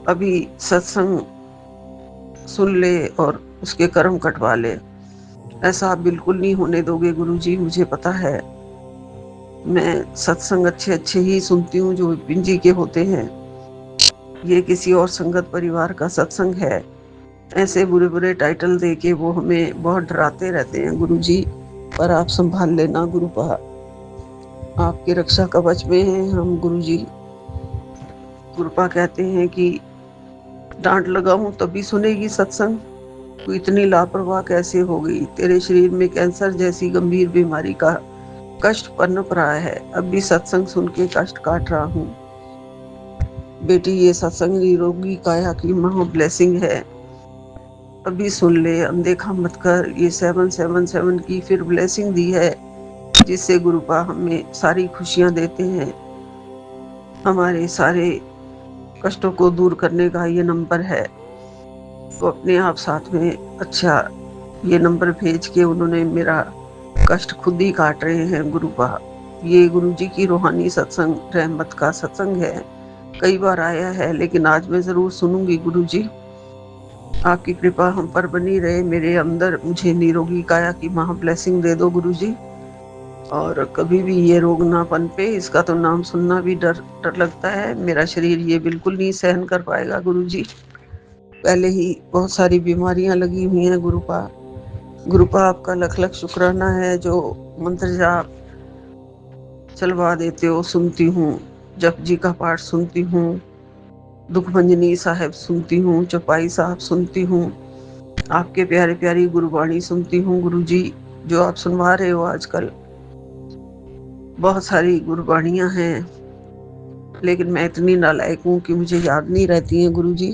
अभी सत्संग सुन ले और उसके कर्म कटवा ले। ऐसा आप बिल्कुल नहीं होने दोगे गुरुजी, मुझे पता है। मैं सत्संग अच्छे अच्छे ही सुनती हूँ जो विपिन जी के होते हैं। ये किसी और संगत परिवार का सत्संग है। ऐसे बुरे बुरे टाइटल दे के वो हमें बहुत डराते रहते हैं गुरुजी, पर आप संभाल लेना गुरुपा, आपके रक्षा कवच में हैं हम गुरुजी। गुरुपा कहते हैं कि डांट लगाऊं तभी सुनेगी सत्संग, तू इतनी लापरवाह कैसे हो गई, तेरे शरीर में कैंसर जैसी गंभीर बीमारी का कष्ट पनप रहा है, अब भी सत्संग सुन के कष्ट काट रहा हूँ। बेटी ये सत्संग निरोगी काया की महा ब्लेसिंग है, अभी सुन ले, अनदेखा मत कर। ये 777 की फिर ब्लेसिंग दी है जिससे गुरुपा हमें सारी खुशियां देते हैं। हमारे सारे कष्टों को दूर करने का ये नंबर है। तो अपने आप साथ में अच्छा ये नंबर भेज के उन्होंने मेरा कष्ट खुद ही काट रहे हैं गुरुपा। ये गुरुजी की रूहानी सत्संग रहमत का सत्संग है, कई बार आया है लेकिन आज मैं जरूर सुनूंगी गुरुजी। आपकी कृपा हम पर बनी रहे, मेरे अंदर मुझे निरोगी काया की महा ब्लेसिंग दे दो गुरुजी, और कभी भी ये रोग ना पनपे। इसका तो नाम सुनना भी डर डर लगता है, मेरा शरीर ये बिल्कुल नहीं सहन कर पाएगा गुरुजी। पहले ही बहुत सारी बीमारियां लगी हुई हैं गुरुपा। गुरुपा आपका लख लख शुक्राना है जो मंत्र जाप चलवा देते हो, सुनती हूँ। जप जी का पाठ सुनती हूँ, दुखभंजनी साहब सुनती हूँ, चौपाई साहब सुनती हूँ, आपके प्यारे प्यारी गुरुवाणी सुनती हूँ गुरुजी जो आप सुनवा रहे हो आजकल। बहुत सारी गुरुवाणियां हैं लेकिन मैं इतनी नालायक हूँ कि मुझे याद नहीं रहती हैं गुरुजी।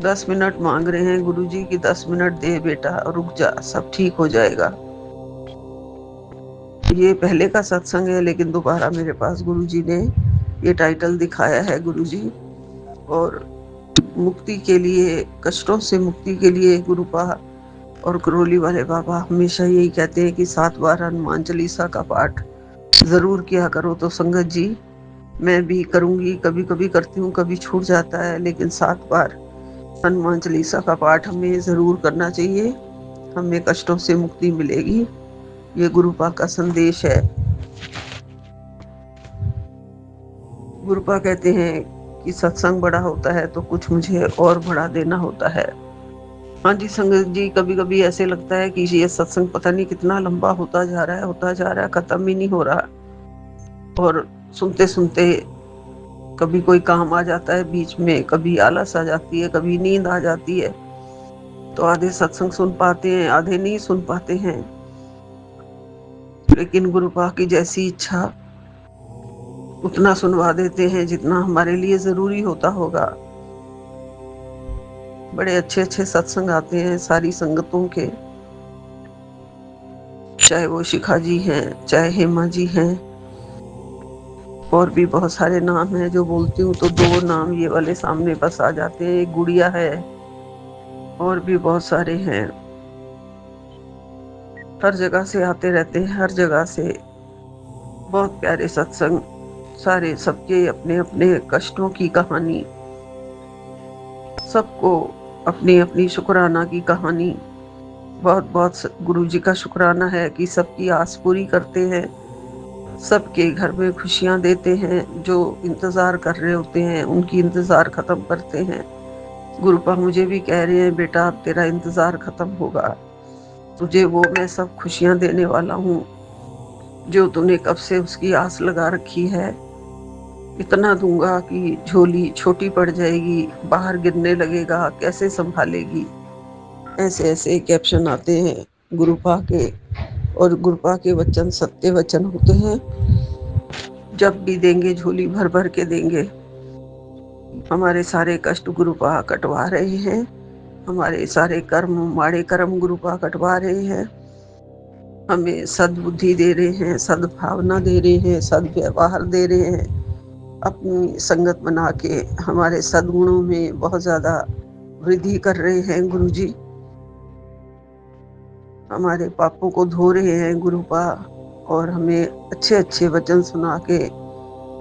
10 मिनट मांग रहे हैं गुरुजी की 10 मिनट दे बेटा, रुक जा, सब ठीक हो जाएगा। ये पहले का सत्संग है लेकिन दोबारा मेरे पास गुरुजी ने ये टाइटल दिखाया है गुरुजी। और मुक्ति के लिए, कष्टों से मुक्ति के लिए गुरुपा और करोली वाले बाबा हमेशा यही कहते हैं कि 7 बार हनुमान चालीसा का पाठ जरूर किया करो। तो संगत जी मैं भी करूंगी, कभी कभी करती हूँ, कभी छूट जाता है, लेकिन 7 बार हनुमान चालीसा का पाठ हमें जरूर करना चाहिए, हमें कष्टों से मुक्ति मिलेगी। ये गुरुपा का संदेश है। गुरुपा कहते हैं कि सत्संग बड़ा होता है तो कुछ मुझे और बढ़ा देना होता है। हाँ जी संगत जी, कभी कभी ऐसे लगता है कि ये सत्संग पता नहीं कितना लंबा होता जा रहा है, खत्म ही नहीं हो रहा। और सुनते सुनते कभी कोई काम आ जाता है बीच में, कभी आलस आ जाती है, कभी नींद आ जाती है, तो आधे सत्संग सुन पाते हैं, आधे नहीं सुन पाते हैं। लेकिन गुरुपा की जैसी इच्छा उतना सुनवा देते हैं जितना हमारे लिए जरूरी होता होगा। बड़े अच्छे अच्छे सत्संग आते हैं सारी संगतों के, चाहे वो शिखा जी हैं, चाहे हेमा जी हैं, और भी बहुत सारे नाम हैं जो बोलती हूँ तो 2 नाम ये वाले सामने बस आ जाते हैं। एक गुड़िया है और भी बहुत सारे हैं, हर जगह से आते रहते हैं, हर जगह से। बहुत प्यारे सत्संग, सारे सबके अपने अपने कष्टों की कहानी, सबको अपनी अपनी शुक्राना की कहानी। बहुत बहुत गुरुजी का शुक्राना है कि सबकी आस पूरी करते हैं, सबके घर में खुशियां देते हैं, जो इंतजार कर रहे होते हैं उनकी इंतजार खत्म करते हैं। गुरुपा मुझे भी कह रहे हैं बेटा अब तेरा इंतजार खत्म होगा, तुझे वो मैं सब खुशियां देने वाला हूँ जो तूने कब से उसकी आस लगा रखी है। इतना दूंगा कि झोली छोटी पड़ जाएगी, बाहर गिरने लगेगा, कैसे संभालेगी। ऐसे ऐसे कैप्शन आते हैं गुरुपा के, और गुरुपा के वचन सत्य वचन होते हैं। जब भी देंगे झोली भर भर के देंगे। हमारे सारे कष्ट गुरुपा कटवा रहे हैं, हमारे सारे कर्म, माड़े कर्म गुरुपा कटवा रहे हैं, हमें सद्बुद्धि दे रहे हैं, सद्भावना दे रहे हैं, सद्व्यवहार दे रहे हैं। अपनी संगत बना के हमारे सद्गुणों में बहुत ज्यादा वृद्धि कर रहे हैं गुरुजी। हमारे पापों को धो रहे हैं गुरुपा, और हमें अच्छे अच्छे वचन सुना के,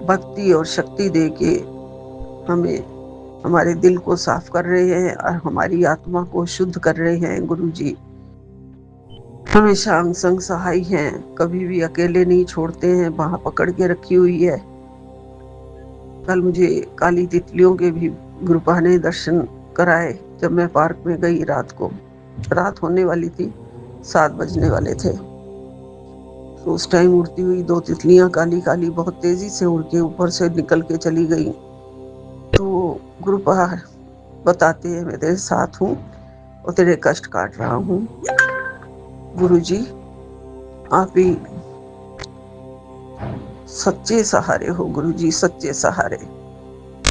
भक्ति और शक्ति दे के हमें हमारे दिल को साफ कर रहे हैं और हमारी आत्मा को शुद्ध कर रहे हैं गुरुजी। हमेशा अंग संग सहाय हैं, कभी भी अकेले नहीं छोड़ते हैं, बाह पकड़ के रखी हुई है। कल मुझे काली तितलियों के भी गुरुपा ने दर्शन कराए जब मैं पार्क में गई रात को। रात होने वाली थी, 7 बजने वाले थे। तो उस टाइम उड़ती हुई 2 तितलियां काली काली बहुत तेजी से उड़ के ऊपर से निकल के चली गई। तो गुरुपा बताते हैं मैं तेरे साथ हूँ और तेरे कष्ट काट रहा हूँ। गुरुजी, आप ही सच्चे सहारे हो गुरुजी, सच्चे सहारे।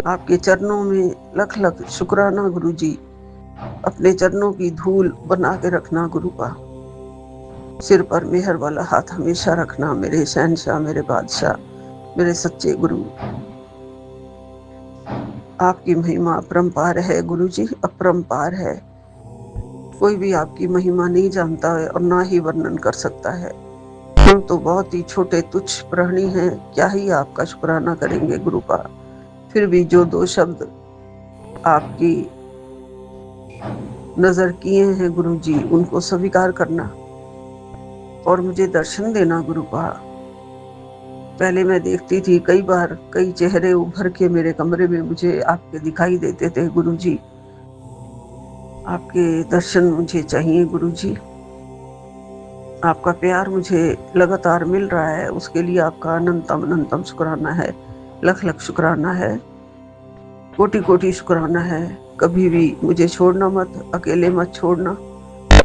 आपके चरणों में लख लख शुक्राना गुरुजी। अपने चरणों की धूल बना के रखना गुरुपा। सिर पर मेहर वाला हाथ हमेशा रखना मेरे शहनशाह, मेरे बादशाह, मेरे सच्चे गुरु। आपकी महिमा अपरंपार है गुरुजी, अपरंपार है। कोई भी आपकी महिमा नहीं जानता है और ना ही वर्णन कर सकता है। हम तो बहुत ही छोटे तुच्छ प्राणी हैं, क्या ही आपका शुक्राना करेंगे गुरुपा। फिर भी जो 2 शब्द आपकी नजर किए हैं गुरुजी, उनको स्वीकार करना और मुझे दर्शन देना गुरुपा। पहले मैं देखती थी कई बार, कई चेहरे उभर के मेरे कमरे में मुझे आपके दिखाई देते थे गुरुजी। आपके दर्शन मुझे चाहिए गुरुजी। आपका प्यार मुझे लगातार मिल रहा है, उसके लिए आपका अनंतम अनंतम शुक्राना है, लख लख शुक्राना है, कोटि कोटि शुक्राना है। कभी भी मुझे छोड़ना मत, अकेले मत छोड़ना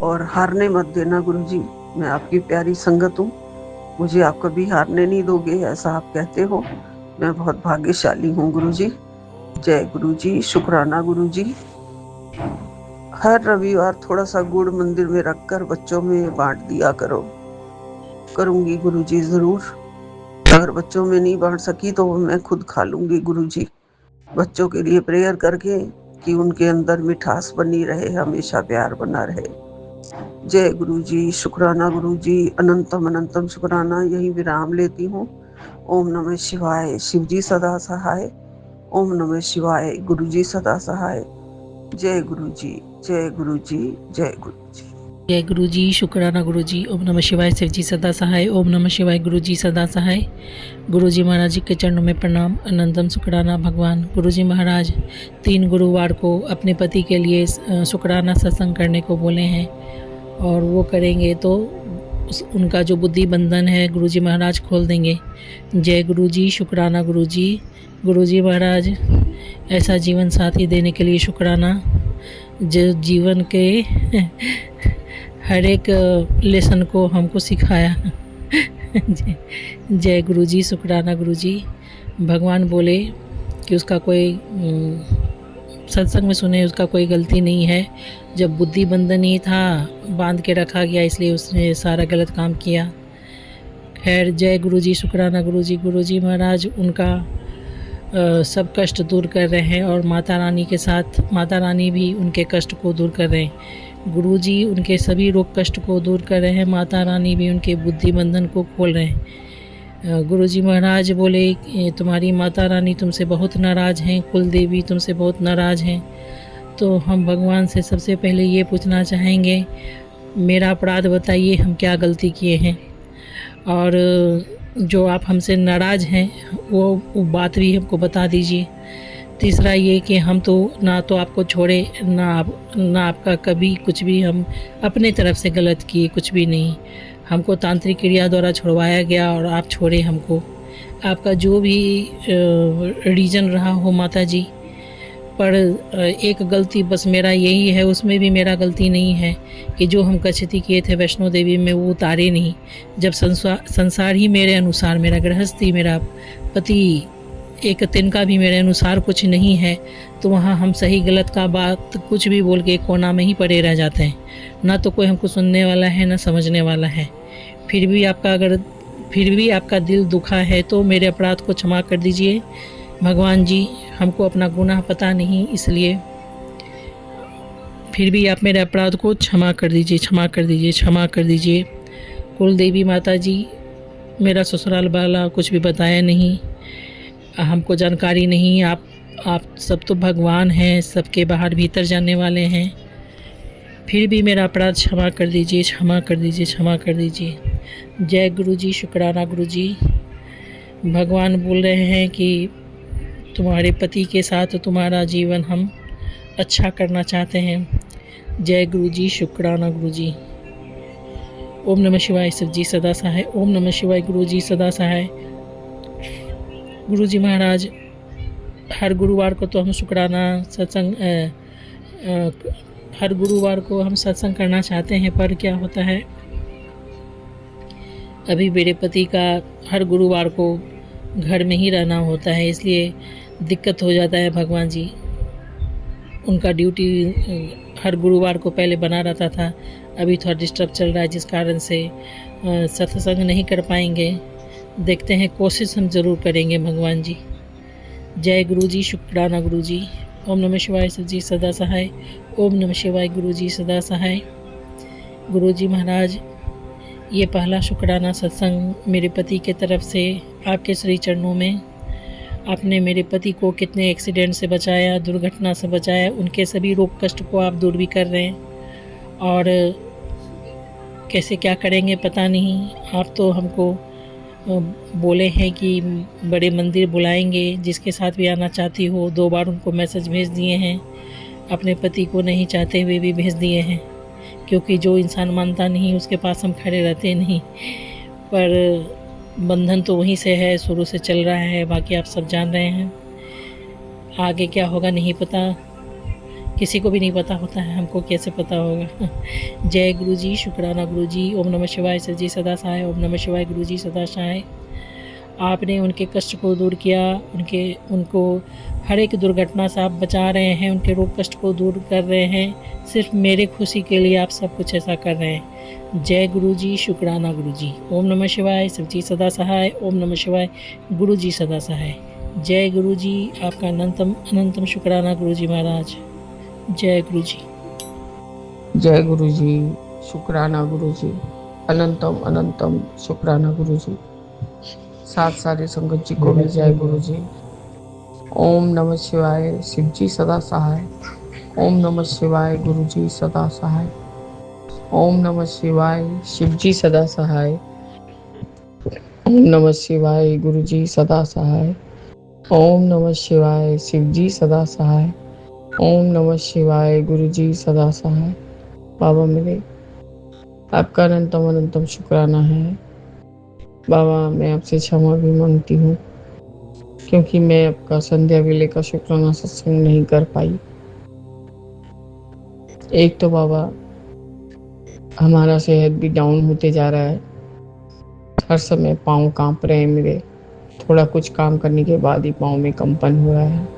और हारने मत देना गुरुजी। मैं आपकी प्यारी संगत हूँ, मुझे आप कभी हारने नहीं दोगे, ऐसा आप कहते हो। मैं बहुत भाग्यशाली हूँ गुरुजी। जय गुरुजी, शुक्राना गुरुजी। हर रविवार थोड़ा सा गुड़ मंदिर में रखकर बच्चों में बांट दिया करो। करूंगी गुरुजी जरूर। अगर बच्चों में नहीं बांट सकी तो मैं खुद खा लूंगी गुरुजी। बच्चों के लिए प्रेयर करके कि उनके अंदर मिठास बनी रहे, हमेशा प्यार बना रहे। जय गुरुजी, शुक्राना गुरुजी, अनंतम अनंतम शुक्राना। यही विराम लेती हूँ। ओम नमः शिवाय। शिवजी सदा सहाय। ओम नमः शिवाय। गुरुजी सदा सहाय। जय गुरुजी, जय गुरुजी, जय गुरुजी। जय गुरुजी, शुक्राना गुरुजी। ओम नमः शिवाय। शिवजी सदा सहाय। ओम नमः शिवाय। गुरुजी सदा सहाय। गुरुजी महाराज जी के चरणों में प्रणाम, अनंतम शुक्राना भगवान। गुरुजी महाराज 3 गुरुवार को अपने पति के लिए शुक्राना सत्संग करने को बोले हैं और वो करेंगे तो उनका जो बुद्धि बंधन है गुरुजी महाराज खोल देंगे। जय गुरुजी, शुक्राना गुरुजी। गुरुजी महाराज ऐसा जीवन साथी देने के लिए शुक्राना जो जीवन के हर एक लेसन को हमको सिखाया। जय गुरुजी, शुक्राना गुरुजी। भगवान बोले कि उसका कोई सत्संग में सुने उसका कोई गलती नहीं है। जब बुद्धि बंधन ही था, बांध के रखा गया, इसलिए उसने सारा गलत काम किया। खैर, जय गुरुजी, शुक्राना गुरुजी। गुरुजी महाराज उनका सब कष्ट दूर कर रहे हैं और माता रानी के साथ माता रानी भी उनके कष्ट को दूर कर रहे हैं। गुरुजी उनके सभी रोग कष्ट को दूर कर रहे हैं, माता रानी भी उनके बुद्धि बंधन को खोल रहे हैं। गुरुजी महाराज बोले तुम्हारी माता रानी तुमसे बहुत नाराज़ हैं, कुल देवी तुमसे बहुत नाराज़ हैं। तो हम भगवान से सबसे पहले ये पूछना चाहेंगे, मेरा अपराध बताइए, हम क्या गलती किए हैं, और जो आप हमसे नाराज़ हैं वो बात भी हमको बता दीजिए। तीसरा ये कि हम तो ना तो आपको छोड़े ना आपका कभी कुछ भी हम अपने तरफ से गलत किए, कुछ भी नहीं। हमको तांत्रिक क्रिया द्वारा छुड़वाया गया और आप छोड़े हमको। आपका जो भी रीज़न रहा हो माता जी, पर एक गलती बस मेरा यही है, उसमें भी मेरा गलती नहीं है कि जो हम कचती किए थे वैष्णो देवी में वो उतारे नहीं। जब संसार ही मेरे अनुसार, मेरा गृहस्थी, मेरा पति एक तिनका भी मेरे अनुसार कुछ नहीं है, तो वहाँ हम सही गलत का बात कुछ भी बोल के कोना में ही पड़े रह जाते हैं। ना तो कोई हमको सुनने वाला है ना समझने वाला है। फिर भी आपका दिल दुखा है तो मेरे अपराध को क्षमा कर दीजिए भगवान जी। हमको अपना गुनाह पता नहीं, इसलिए फिर भी आप मेरे अपराध को क्षमा कर दीजिए, क्षमा कर दीजिए, क्षमा कर दीजिए। कुल देवी माता जी, मेरा ससुराल वाला कुछ भी बताया नहीं, हमको जानकारी नहीं। आप आप सब तो भगवान हैं, सबके बाहर भीतर जाने वाले हैं, फिर भी मेरा अपराध क्षमा कर दीजिए, क्षमा कर दीजिए, क्षमा कर दीजिए। जय गुरु जी, शुक्राना गुरु जी। भगवान बोल रहे हैं कि तुम्हारे पति के साथ तुम्हारा जीवन हम अच्छा करना चाहते हैं। जय गुरु जी, शुक्राना गुरु जी। ओम नमः शिवाय, शिव जी सदा सहाय। ओम नमः शिवाय, गुरु जी सदा सहाय। गुरु जी महाराज, हर गुरुवार को तो हम शुक्राना सत्संग हर गुरुवार को हम सत्संग करना चाहते हैं, पर क्या होता है, अभी मेरे पति का हर गुरुवार को घर में ही रहना होता है, इसलिए दिक्कत हो जाता है। भगवान जी, उनका ड्यूटी हर गुरुवार को पहले बना रहता था, अभी थोड़ा डिस्टर्ब चल रहा है, जिस कारण से सत्संग नहीं कर पाएंगे। देखते हैं, कोशिश हम ज़रूर करेंगे भगवान जी। जय गुरु जी, शुक्राना गुरु जी। ओम नमः शिवाय, शिव जी सदा सहाय। ओम नमः शिवाय, गुरु जी सदा सहाय। गुरु जी महाराज, ये पहला शुक्राना सत्संग मेरे पति के तरफ से आपके श्री चरणों में। आपने मेरे पति को कितने एक्सीडेंट से बचाया, दुर्घटना से बचाया, उनके सभी रोग कष्ट को आप दूर भी कर रहे हैं, और कैसे क्या करेंगे पता नहीं। आप तो हमको बोले हैं कि बड़े मंदिर बुलाएंगे, जिसके साथ भी आना चाहती हो। 2 बार उनको मैसेज भेज दिए हैं, अपने पति को नहीं चाहते हुए भी भेज दिए हैं, क्योंकि जो इंसान मानता नहीं उसके पास हम खड़े रहते नहीं। पर बंधन तो वहीं से है, शुरू से चल रहा है, बाकी आप सब जान रहे हैं। आगे क्या होगा नहीं पता, किसी को भी नहीं पता होता है, हमको कैसे पता होगा। जय गुरु जी, शुक्राना गुरु जी। ओम नमः शिवाय, शिव जी सदा सहाय। ओम नमः शिवाय, गुरु जी सदा सहाय। आपने उनके कष्ट को दूर किया, उनको हर एक दुर्घटना से आप बचा रहे हैं, उनके रोग कष्ट को दूर कर रहे हैं। सिर्फ मेरे खुशी के लिए आप सब कुछ ऐसा कर रहे हैं। जय गुरु जी, शुक्राना गुरु जी। ओम नमः शिवाय, शिव जी सदा सहाय। ओम नमः शिवाय, गुरु जी सदा सहाय। जय गुरु जी, आपका अनंतम अनंतम शुक्राना गुरु जी महाराज। जय गुरु जी। जय गुरु जी, शुक्राना गुरु जी, अनंतम अनंतम शुक्राना गुरु जी। साथ सारे संगत जी को भी जय गुरु जी। ओम नमः शिवाय, शिव जी सदा सहाय। ओम नमः शिवाय, गुरु जी सदा सहाय। ओम नमः शिवाय, शिव जी सदा सहाय। ओम नमः शिवाय, गुरु जी सदा सहाय। ओम नमः शिवाय, शिव जी सदा सहाय। ओम नमः शिवाय, गुरु जी सदा सहाय। बाबा मेरे, आपका अनंतम अनंतम शुक्राना है। बाबा, मैं आपसे क्षमा भी मांगती हूँ, क्योंकि मैं आपका संध्या वेले का शुक्राना सत्संग नहीं कर पाई। एक तो बाबा, हमारा सेहत भी डाउन होते जा रहा है, हर समय पाँव कांप रहे हैं मेरे, थोड़ा कुछ काम करने के बाद ही पाँव में कंपन हो रहा है।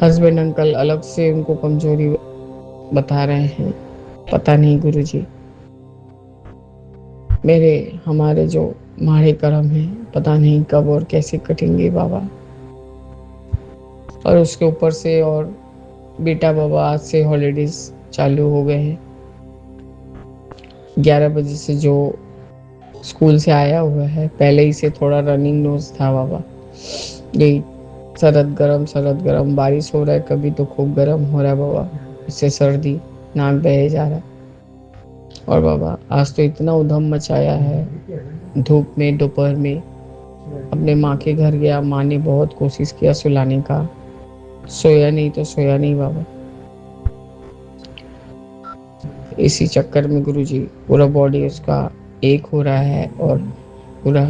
हस्बैंड अंकल अलग से उनको कमजोरी बता रहे हैं, पता नहीं गुरुजी, हमारे जो माड़े कर्म हैं पता नहीं कब और कैसे कटेंगे बाबा। और उसके ऊपर से और बेटा बाबा आज से हॉलीडेज चालू हो गए हैं। 11 बजे से जो स्कूल से आया हुआ है, पहले ही से थोड़ा रनिंग नोज था बाबा। यही सरद गरम बारिश हो रहा है, कभी तो खूब गर्म हो रहा है बाबा, इससे सर्दी, नाक बहे जा रहा है। और बाबा आज तो इतना उधम मचाया है, धूप में दोपहर में अपने माँ के घर गया, माँ ने बहुत कोशिश किया सुलाने का, सोया नहीं बाबा। इसी चक्कर में गुरुजी पूरा बॉडी उसका एक हो रहा है और पूरा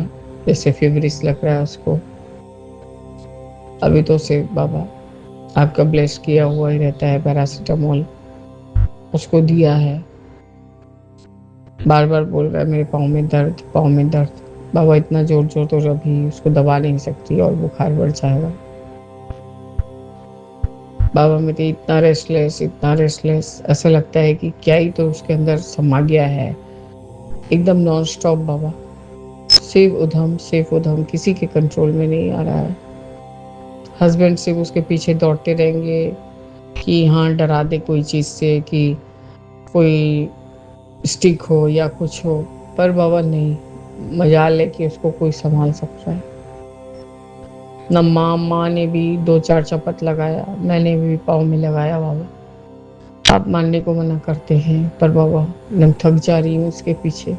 जैसे फीवरिश लग रहा है उसको। अभी तो सिर्फ बाबा आपका ब्लेस किया हुआ ही रहता है, पैरासीटामोल उसको दिया है, बार बार बोल रहा है मेरे पाँव में दर्द। बाबा इतना जोर तो अभी उसको दबा नहीं सकती और बुखार बढ़ जाएगा। बाबा मेरे इतना रेस्टलेस, ऐसा लगता है कि क्या ही तो उसके अंदर समा गया है, एकदम नॉन स्टॉप बाबा, सिर्फ उधम, किसी के कंट्रोल में नहीं आ रहा है। हस्बैंड सिर्फ उसके पीछे दौड़ते रहेंगे कि हाँ डरा दे कोई चीज़ से, कि कोई स्टिक हो या कुछ हो, पर बाबा नहीं, मजाल है कि उसको कोई संभाल सकता है। न माँ ने भी 2-4 चपत लगाया, मैंने भी पाँव में लगाया बाबा। आप मानने को मना करते हैं पर बाबा मैं थक जा रही हूँ इसके पीछे।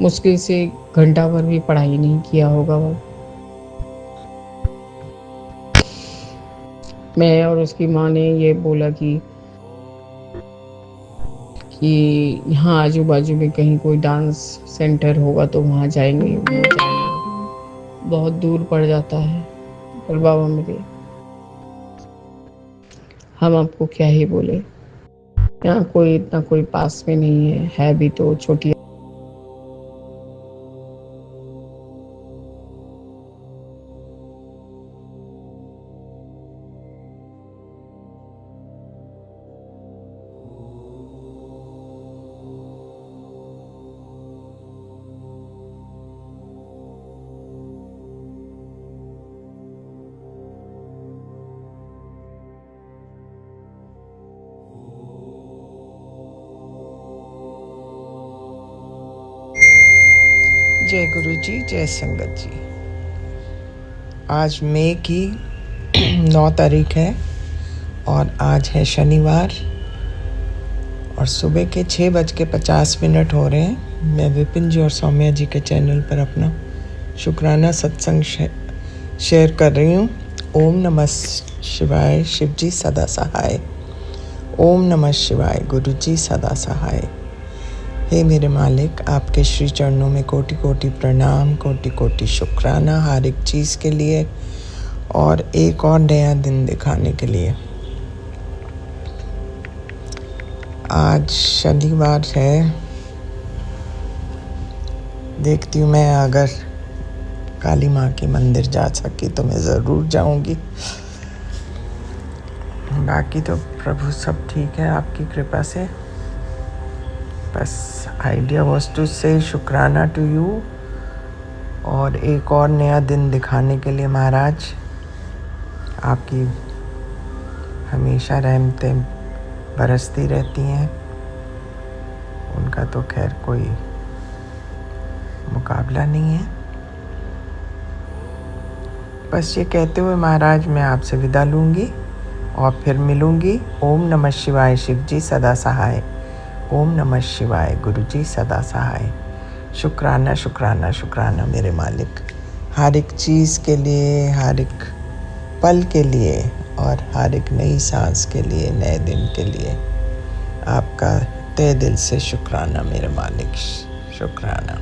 मुश्किल से घंटा भर भी पढ़ाई नहीं किया होगा बाबा। मैं और उसकी माँ ने ये बोला कि यहाँ आजू बाजू में कहीं कोई डांस सेंटर होगा तो वहाँ जाएंगे। वो जाना बहुत दूर पड़ जाता है। पर बाबा मेरे, हम आपको क्या ही बोले, यहाँ कोई इतना कोई पास में नहीं है भी तो छोटी। जय गुरु जी, जय संगत जी। आज मई की 9 तारीख है और आज है शनिवार और सुबह के 6:50 हो रहे हैं। मैं विपिन जी और सौम्या जी के चैनल पर अपना शुक्राना सत्संग शेयर कर रही हूँ। ओम नमः शिवाय, शिव जी सदा सहाय। ओम नमः शिवाय, गुरु जी सदा सहाय। हे मेरे मालिक, आपके श्री चरणों में कोटि कोटि प्रणाम, कोटि कोटि शुक्राना हर एक चीज़ के लिए और एक और नया दिन दिखाने के लिए। आज शनिवार है, देखती हूँ मैं अगर काली माँ के मंदिर जा सकी तो मैं ज़रूर जाऊँगी। बाकी तो प्रभु सब ठीक है आपकी कृपा से। बस आइडिया वॉज टू से शुक्राना टू यू और एक और नया दिन दिखाने के लिए महाराज आपकी हमेशा रहमतें बरसती रहती हैं। उनका तो खैर कोई मुकाबला नहीं है। बस ये कहते हुए महाराज मैं आपसे विदा लूँगी और फिर मिलूँगी। ओम नमः शिवाय, शिव जी सदा सहाय। ओम नमः शिवाय, गुरु जी सदा सहाय। शुक्राना शुक्राना शुक्राना मेरे मालिक, हर एक चीज़ के लिए, हर एक पल के लिए और हर एक नई सांस के लिए, नए दिन के लिए आपका तहे दिल से शुक्राना मेरे मालिक, शुक्राना।